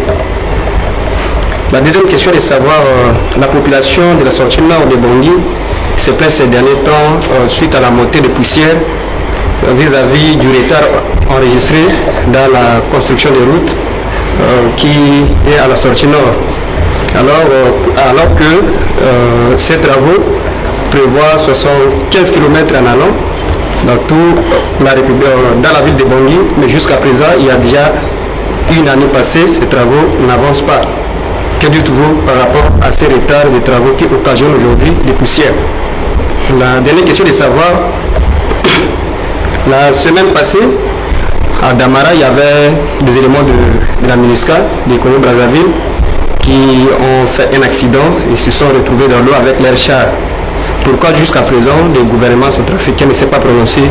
La deuxième question est de savoir la population de la sortie nord de Bangui se plaint ces derniers temps suite à la montée de poussière vis-à-vis du retard enregistré dans la construction des routes qui est à la sortie nord. Alors que ces travaux prévoient 75 km en allant dans la ville de Bangui, mais jusqu'à présent, il y a déjà une année passée, ces travaux n'avancent pas. Que dites-vous par rapport à ces retards de travaux qui occasionnent aujourd'hui des poussières? La dernière question est de savoir, la semaine passée, à Damara, il y avait des éléments de la MINUSCA, des Congo-Brazzaville, qui ont fait un accident et se sont retrouvés dans l'eau avec leur char. Pourquoi jusqu'à présent le gouvernement centrafricain ne s'est pas prononcé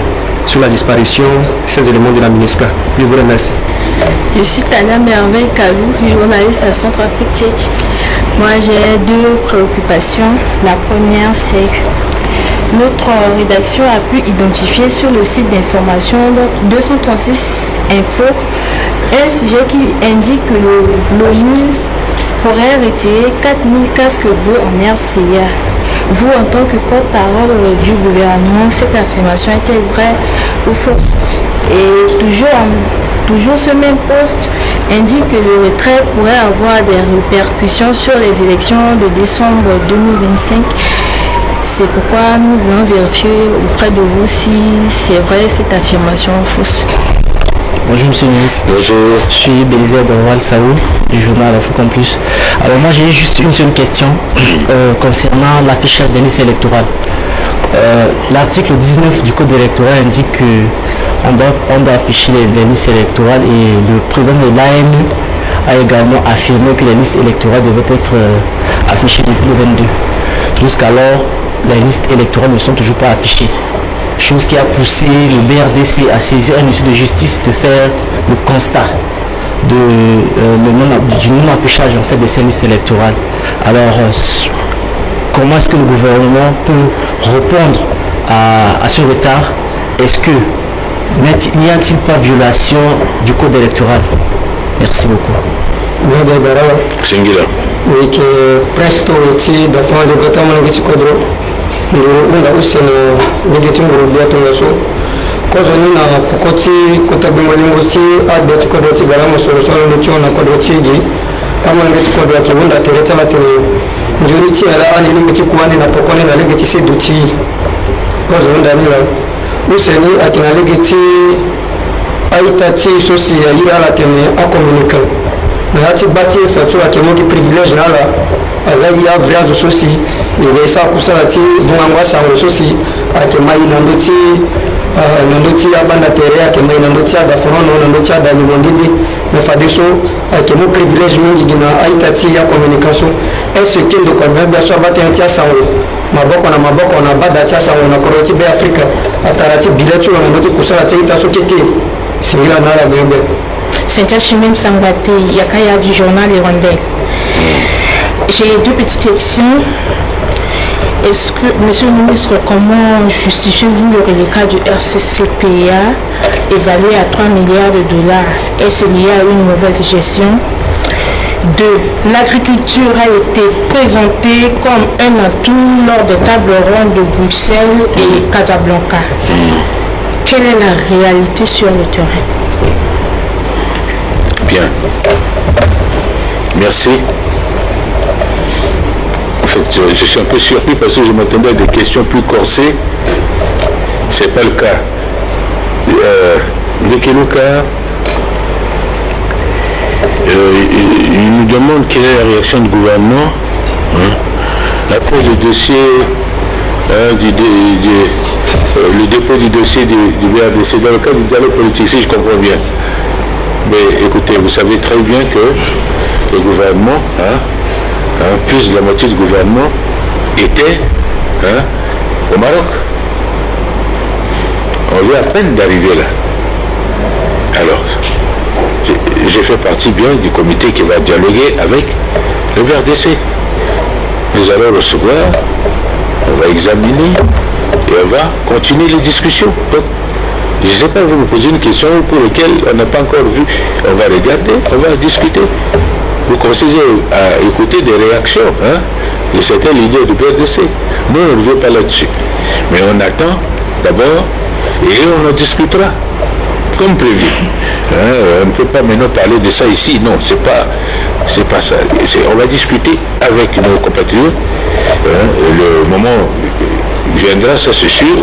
sur la disparition de ces éléments de la MINUSCA? Je vous remercie. Je suis Tania Merveille Kalou, journaliste à Centrafrique. Moi j'ai deux préoccupations. La première c'est notre rédaction a pu identifier sur le site d'information 236 Info un sujet qui indique que l'ONU pourrait retirer 4000 casques bleus en RCA. Vous, en tant que porte-parole du gouvernement, cette affirmation est-elle vraie ou fausse? Et toujours ce même poste indique que le retrait pourrait avoir des répercussions sur les élections de décembre 2025. C'est pourquoi nous voulons vérifier auprès de vous si c'est vrai cette affirmation fausse. Bonjour Monsieur le ministre. Bonjour. Je suis Belisaire Dorval Saou du journal Info Campus. Alors moi j'ai juste une seule question concernant l'affichage des listes électorales. L'article 19 du code électoral indique qu'on doit afficher les listes électorales et le président de l'ANU a également affirmé que les listes électorales devaient être affichées depuis le 22. Jusqu'alors, les listes électorales ne sont toujours pas affichées. Chose qui a poussé le BRDC à saisir un huissier de justice de faire le constat du non-affichage en fait, de ces listes électorales. Alors, comment est-ce que le gouvernement peut répondre à ce retard? Est-ce que n'y a-t-il pas violation du code électoral? Merci beaucoup. Singular. Oui, que presto ci da fa de gata man gici kodro unda usene negeti ngoro biato ngaso kozo ni na pokoti kotabe malingo si adbe ci kodro ci garamo solo solo ni chona kodro ci gi amon gici kodro ki unda tereta la tele njuri ci ala ani ni gici kuani na pokoni na legeti se duci kozo unda ni la usene akina legeti aita ci sosi ya ira la tele a communiquer mais ati bati facture qui montre privilège là azali ya vrazo sosi il ça pour ça ati vungangwa sango sosi ati mai nandoti abanda terre ati mai nandoti da fono nandoti da libondini mais fadeso ati mo privilège mingi dina aitati ya communication est-ce que ndo kwa baba so bati ati sango maboko na bada ati sango na koroti be Afrika atarati biletu na nandoti kusala ati itaso keke singira na la bebe. Cynthia Chimène Sambate, Yakaya du journal Irondais. J'ai deux petites questions. Est-ce que, Monsieur le ministre, comment justifiez-vous le reliquat du RCCPA évalué à 3 milliards de dollars? Est-ce lié à une mauvaise gestion? 2. L'agriculture a été présentée comme un atout lors des tables rondes de Bruxelles et Casablanca. quelle est la réalité sur le terrain? Bien. Merci. En fait, je suis un peu surpris parce que je m'attendais à des questions plus corsées. C'est pas le cas. Ndekeluka, il nous demande quelle est la réaction du gouvernement après le dossier le dépôt du dossier du BRDC dans le cadre du dialogue politique, si je comprends bien. Mais écoutez, vous savez très bien que le gouvernement, plus de la moitié du gouvernement, était au Maroc. On vient à peine d'arriver là. Alors, j'ai fait partie bien du comité qui va dialoguer avec le VRDC. Nous allons recevoir, on va examiner et on va continuer les discussions. Donc, je ne sais pas, vous me posez une question pour laquelle on n'a pas encore vu. On va regarder, on va discuter. Vous conseillez à écouter des réactions de certains leaders du BRDC. Nous, on ne veut pas là-dessus. Mais on attend d'abord et on en discutera comme prévu. On ne peut pas maintenant parler de ça ici. Non, c'est pas ça. On va discuter avec nos compatriotes. Le moment viendra, ça c'est sûr.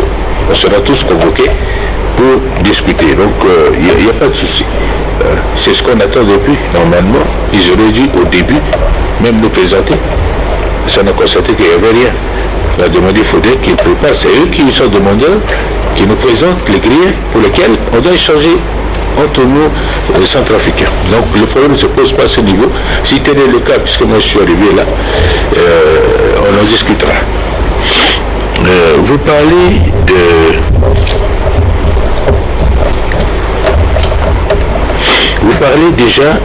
On sera tous convoqués pour discuter. Donc, il n'y a pas de souci. C'est ce qu'on attend depuis, normalement. Ils auraient dû, au début, même nous présenter. Ça, on a constaté qu'il n'y avait rien. On a demandé, il faudrait qu'ils préparent. C'est eux qui sont demandeurs, qui nous présentent les grilles pour lesquelles on doit échanger entre nous, les Centrafricains. Donc, le problème ne se pose pas à ce niveau. Si tel est le cas, puisque moi je suis arrivé là, on en discutera. Vous parlez déjà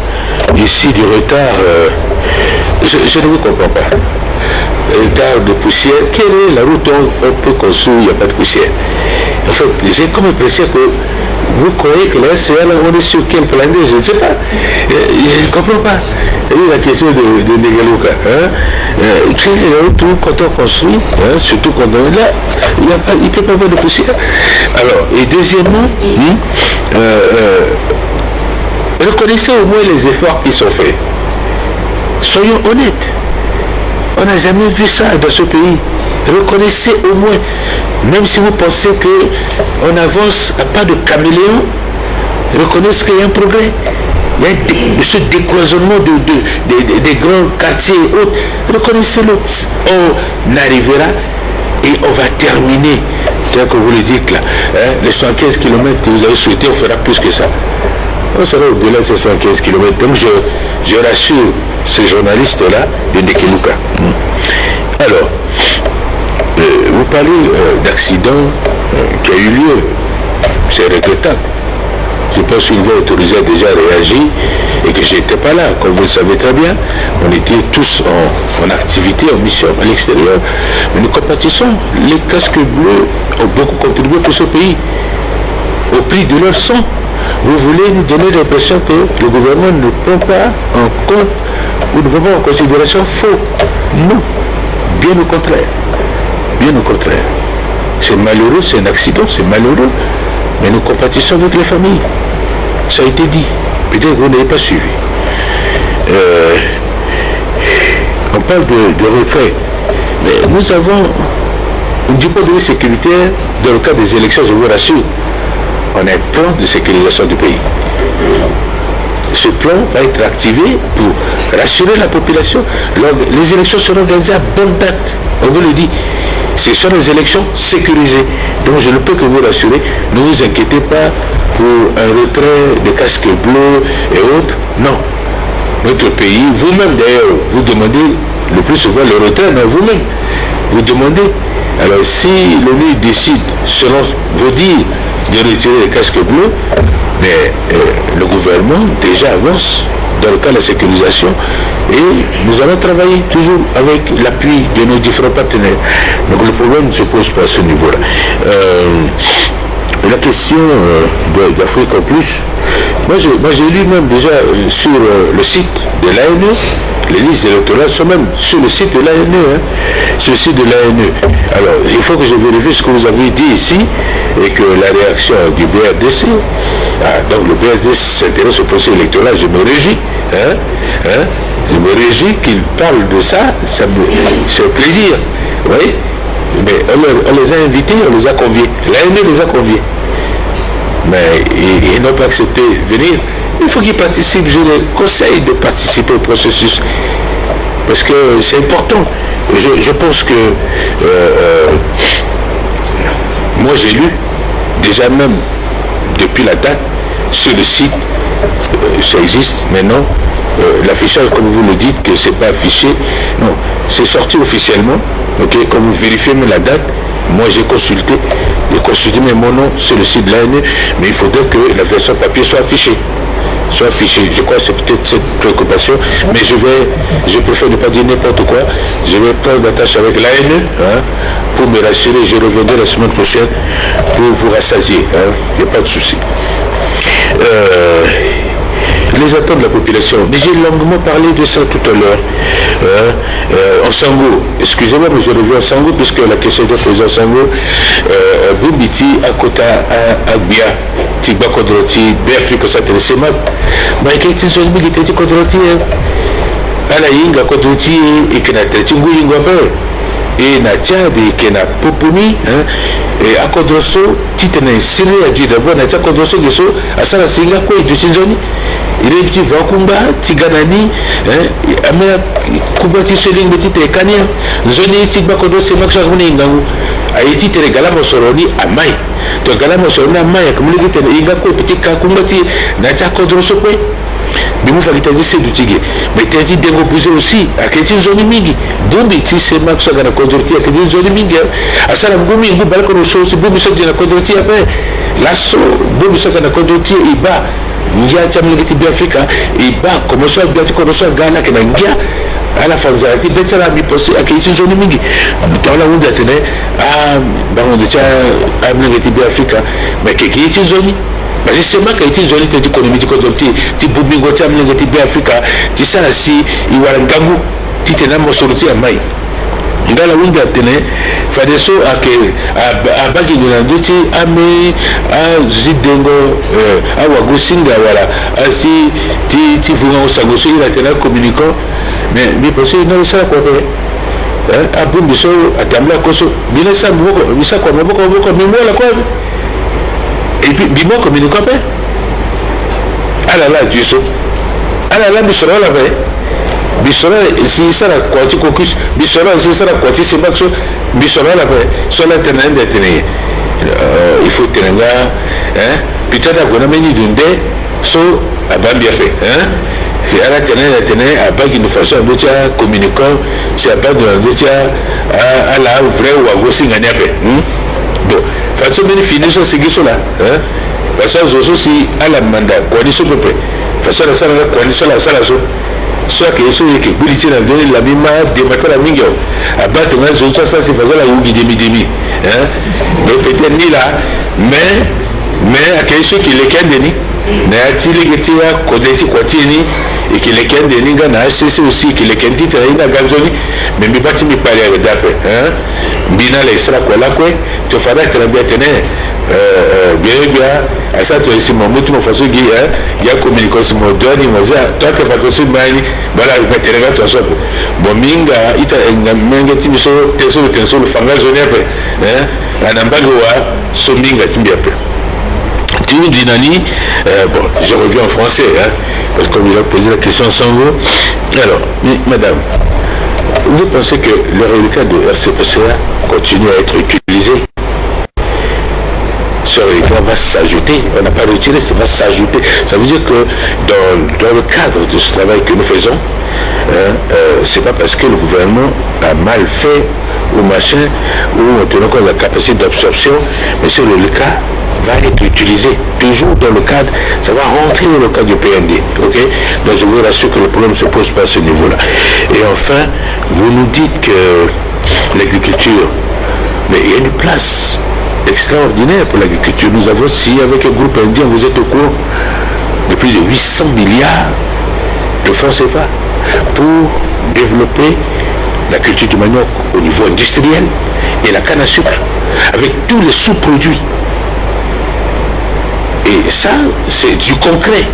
ici du retard. Je ne vous comprends pas. Retard de poussière. Quelle est la route où on peut construire, il n'y a pas de poussière? En fait, j'ai comme l'impression que vous croyez que là, c'est là, on est sur quelle planète? Je ne sais pas. Je ne comprends pas. C'est la question de Ndekeluka. Quelle est la route où quand on construit, surtout quand on est là, il ne peut pas y avoir de poussière. Alors, et deuxièmement, reconnaissez au moins les efforts qui sont faits. Soyons honnêtes. On n'a jamais vu ça dans ce pays. Reconnaissez au moins, même si vous pensez qu'on avance à pas de caméléon, reconnaissez qu'il y a un progrès. Il y a ce décloisonnement des grands quartiers et autres. Reconnaissez-le. On arrivera et on va terminer, tel que vous le dites là, les 115 km que vous avez souhaité, on fera plus que ça. On sera au-delà de ces 115 km. Donc je rassure ces journalistes-là de Ndekeluka. Alors, vous parlez d'accident qui a eu lieu. C'est regrettable. Je pense qu'une voie autorisée a déjà réagi et que je n'étais pas là, comme vous le savez très bien. On était tous en activité, en mission à l'extérieur. Mais nous compatissons. Les casques bleus ont beaucoup contribué pour ce pays, au prix de leur sang. Vous voulez nous donner l'impression que le gouvernement ne prend pas en compte ou ne prend pas en considération? Faux. Non. Bien au contraire. Bien au contraire. C'est malheureux, c'est un accident, c'est malheureux. Mais nous compatissons avec les familles. Ça a été dit. Peut-être que vous n'avez pas suivi. On parle de retrait. Mais nous avons, du point de vue sécuritaire, dans le cadre des élections, je vous rassure, on a un plan de sécurisation du pays. Ce plan va être activé pour rassurer la population. Les élections seront organisées à bonne date. On vous le dit. Ce sont des élections sécurisées. Donc je ne peux que vous rassurer. Ne vous inquiétez pas pour un retrait de casques bleus et autres. Non. Notre pays, vous-même d'ailleurs, vous demandez le plus souvent le retrait, mais vous-même, vous demandez. Alors si l'ONU décide, selon vos dires, de retirer les casques bleus, mais le gouvernement déjà avance dans le cas de la sécurisation et nous allons travailler toujours avec l'appui de nos différents partenaires. Donc le problème ne se pose pas à ce niveau-là. La question d'Afrique en plus, moi j'ai lu même déjà sur le site de l'ANU, les listes électorales sont même sur le site de l'ANE. Sur le site de l'ANE. Alors, il faut que je vérifie ce que vous avez dit ici et que la réaction du BRDC, donc le BRDC s'intéresse au processus électoral, je me réjouis. Je me réjouis qu'il parle de ça, c'est un plaisir. Oui. Mais on les a invités, on les a conviés. L'ANE les a conviés. Mais ils n'ont pas accepté de venir. Il faut qu'ils participent. Je les conseille de participer au processus. Parce que c'est important. Je pense que moi j'ai lu, déjà même depuis la date, sur le site, ça existe maintenant, l'affichage, comme vous le dites, que c'est pas affiché. Non, c'est sorti officiellement. Ok, quand vous vérifiez même la date, moi j'ai consulté mais mon nom sur le site de l'ANE, mais il faudrait que la version papier soit affichée. Je crois que c'est peut-être cette préoccupation, mais je préfère ne pas dire n'importe quoi. Je vais prendre l'attache avec l'ANE pour me rassurer. Je reviendrai la semaine prochaine pour vous rassasier. Il n'y a pas de souci. Les attentes de la population. Mais j'ai longuement parlé de ça tout à l'heure. En Sango, excusez-moi, mais je reviens en Sango, puisque la question de président Sango, Boubiti, Akota, Agbia, Tigba Kodroti, Béafrique, ça te laisse mal. Mais qu'est-ce que c'est que tu as Kodroti? Ala Yinga Kodroti, et que na Tretingu Yingwabe, et na Tchad, et que na Popumi, et à Kodroso, Titane, Siri, a dit d'abord, na Tchad Kodroso, à Sala Singa, quoi, et du Tinzoni. Il est petit Vakumba, Tiganani, Amea Kuba Tiseling, petit Kania, Zoni Tigba Kodo, c'est Max Armoningaou, a été Galamo Soroni à Maï. Donc Galamo Soroni à Maï, comme il était Ingako, petit Kakumbati, Nacha Kodrosope. Mais vous fallait dire c'est du tigre. Mais tu as dit d'engoposer aussi à quelle zone mingi. Donc si c'est Max Agana Kodroti, à quelle zone mingi. À ça, la Goumi, vous balcon au show, c'est Boubissa de la Kodroti après. L'assaut, Boubissa de la Kodroti, il bat. Ngia chamlekiti Biafrika iba komoso biati komoso Ghana kena ngia ala fanzati betara mi posi akiti zoni mingi tawala wunda tene bango de cha amlekiti Biafrika mais kiti zoni parce que c'est moi qui été zoni te économie ti kodoti ti bubingo cha amlekiti Biafrika ti sala si iwarangangu ti tena mosoroti ya mai ngala wunda tene fadeso abaki na nduti ame zidengo awagusinga wala asi ti vunga osagoso ila tena communicant mais mi pensé non ça quoi abumbiso atamla koso bina sa moko bisa kwa moko mimola quoi et puis bimo communicant pe ala la duso ala la bisoro la pe bisora si sara kwati kokus bisora si sara kwati c'est pas bisora la paix sur l'internet de tenir il faut tenir putain d'agona meni dunde so abambi fait c'est à la tenir à bagi de façon de tia communicant c'est à pas de tia à la vraie ou à gossi gagner paix bon façon de finir ça c'est ça là parce que aussi à la mandat quoi dit ce peu façon de ça la quoi dit ça la so soit que ceux qui bulletin a donné la même de matin à mingo à battre un zone ça c'est faisant la ougi demi mais peut-être ni là mais à quel ceux qui les kendeni n'a tiré que tu as codé kwatini et qui les kendeni gana c'est aussi qui les kendi tu as une gazoni mais me bati me parler avec d'après bina les sera quoi là quoi tu feras très bien tenir bien à ça tu es ici mon mot mon façon qui il y a communication moderne moi toi tu vas aussi mani voilà le terrain toi ça bon minga ita minga tu so tenso fanga zone après anambago wa so minga timbi après tu dis nani bon je reviens en français parce qu'on lui a posé la question sans mot alors madame vous pensez que le reliquat de RCPCA continue à être utilisé? Ce reliquat va s'ajouter, on n'a pas retiré, ça va s'ajouter. Ça veut dire que dans le cadre de ce travail que nous faisons, c'est pas parce que le gouvernement a mal fait ou machin, ou on tenait compte de la capacité d'absorption, mais ce reliquat va être utilisé toujours dans le cadre, ça va rentrer dans le cadre du PND, ok? Donc je vous rassure que le problème ne se pose pas à ce niveau-là. Et enfin, vous nous dites que l'agriculture, mais il y a une place extraordinaire pour l'agriculture. Nous avons signé avec le groupe indien, vous êtes au courant, de plus de 800 milliards de francs CFA. pour développer la culture du manioc au niveau industriel et la canne à sucre, avec tous les sous-produits. Et ça, c'est du concret,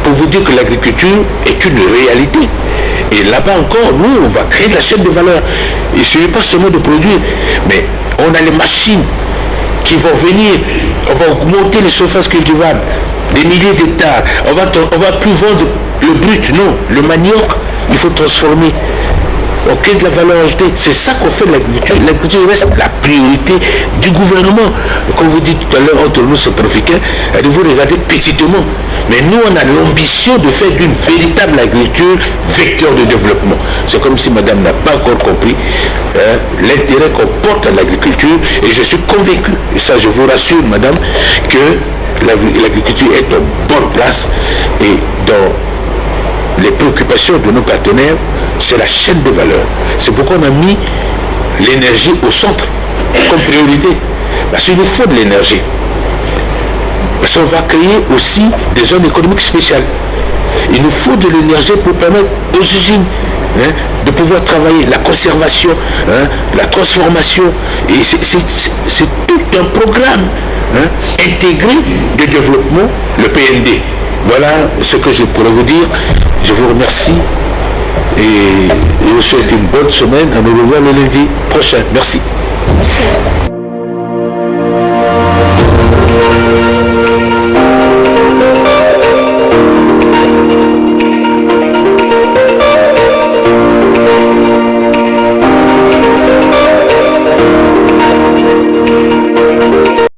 pour vous dire que l'agriculture est une réalité. Et là-bas encore, nous, on va créer de la chaîne de valeur. Il ne suffit pas seulement de produire, mais on a les machines qui vont venir, on va augmenter les surfaces cultivables, des milliers d'hectares. On va plus vendre le brut, non. Le manioc, il faut transformer. On crée de la valeur ajoutée. C'est ça qu'on fait de l'agriculture. L'agriculture reste la priorité du gouvernement. Comme vous dites tout à l'heure, entre nous centrafricains, vous regardez petitement. Mais nous, on a l'ambition de faire d'une véritable agriculture vecteur de développement. C'est comme si madame n'a pas encore compris l'intérêt qu'on porte à l'agriculture. Et je suis convaincu, et ça je vous rassure madame, que l'agriculture est en bonne place. Et dans les préoccupations de nos partenaires, c'est la chaîne de valeur. C'est pourquoi on a mis l'énergie au centre comme priorité. Parce qu'il nous faut de l'énergie. Parce qu'on va créer aussi des zones économiques spéciales. Il nous faut de l'énergie pour permettre aux usines de pouvoir travailler, la conservation, la transformation. Et c'est tout un programme intégré de développement, le PND. Voilà ce que je pourrais vous dire. Je vous remercie et je vous souhaite une bonne semaine. On nous revoit le lundi prochain. Merci.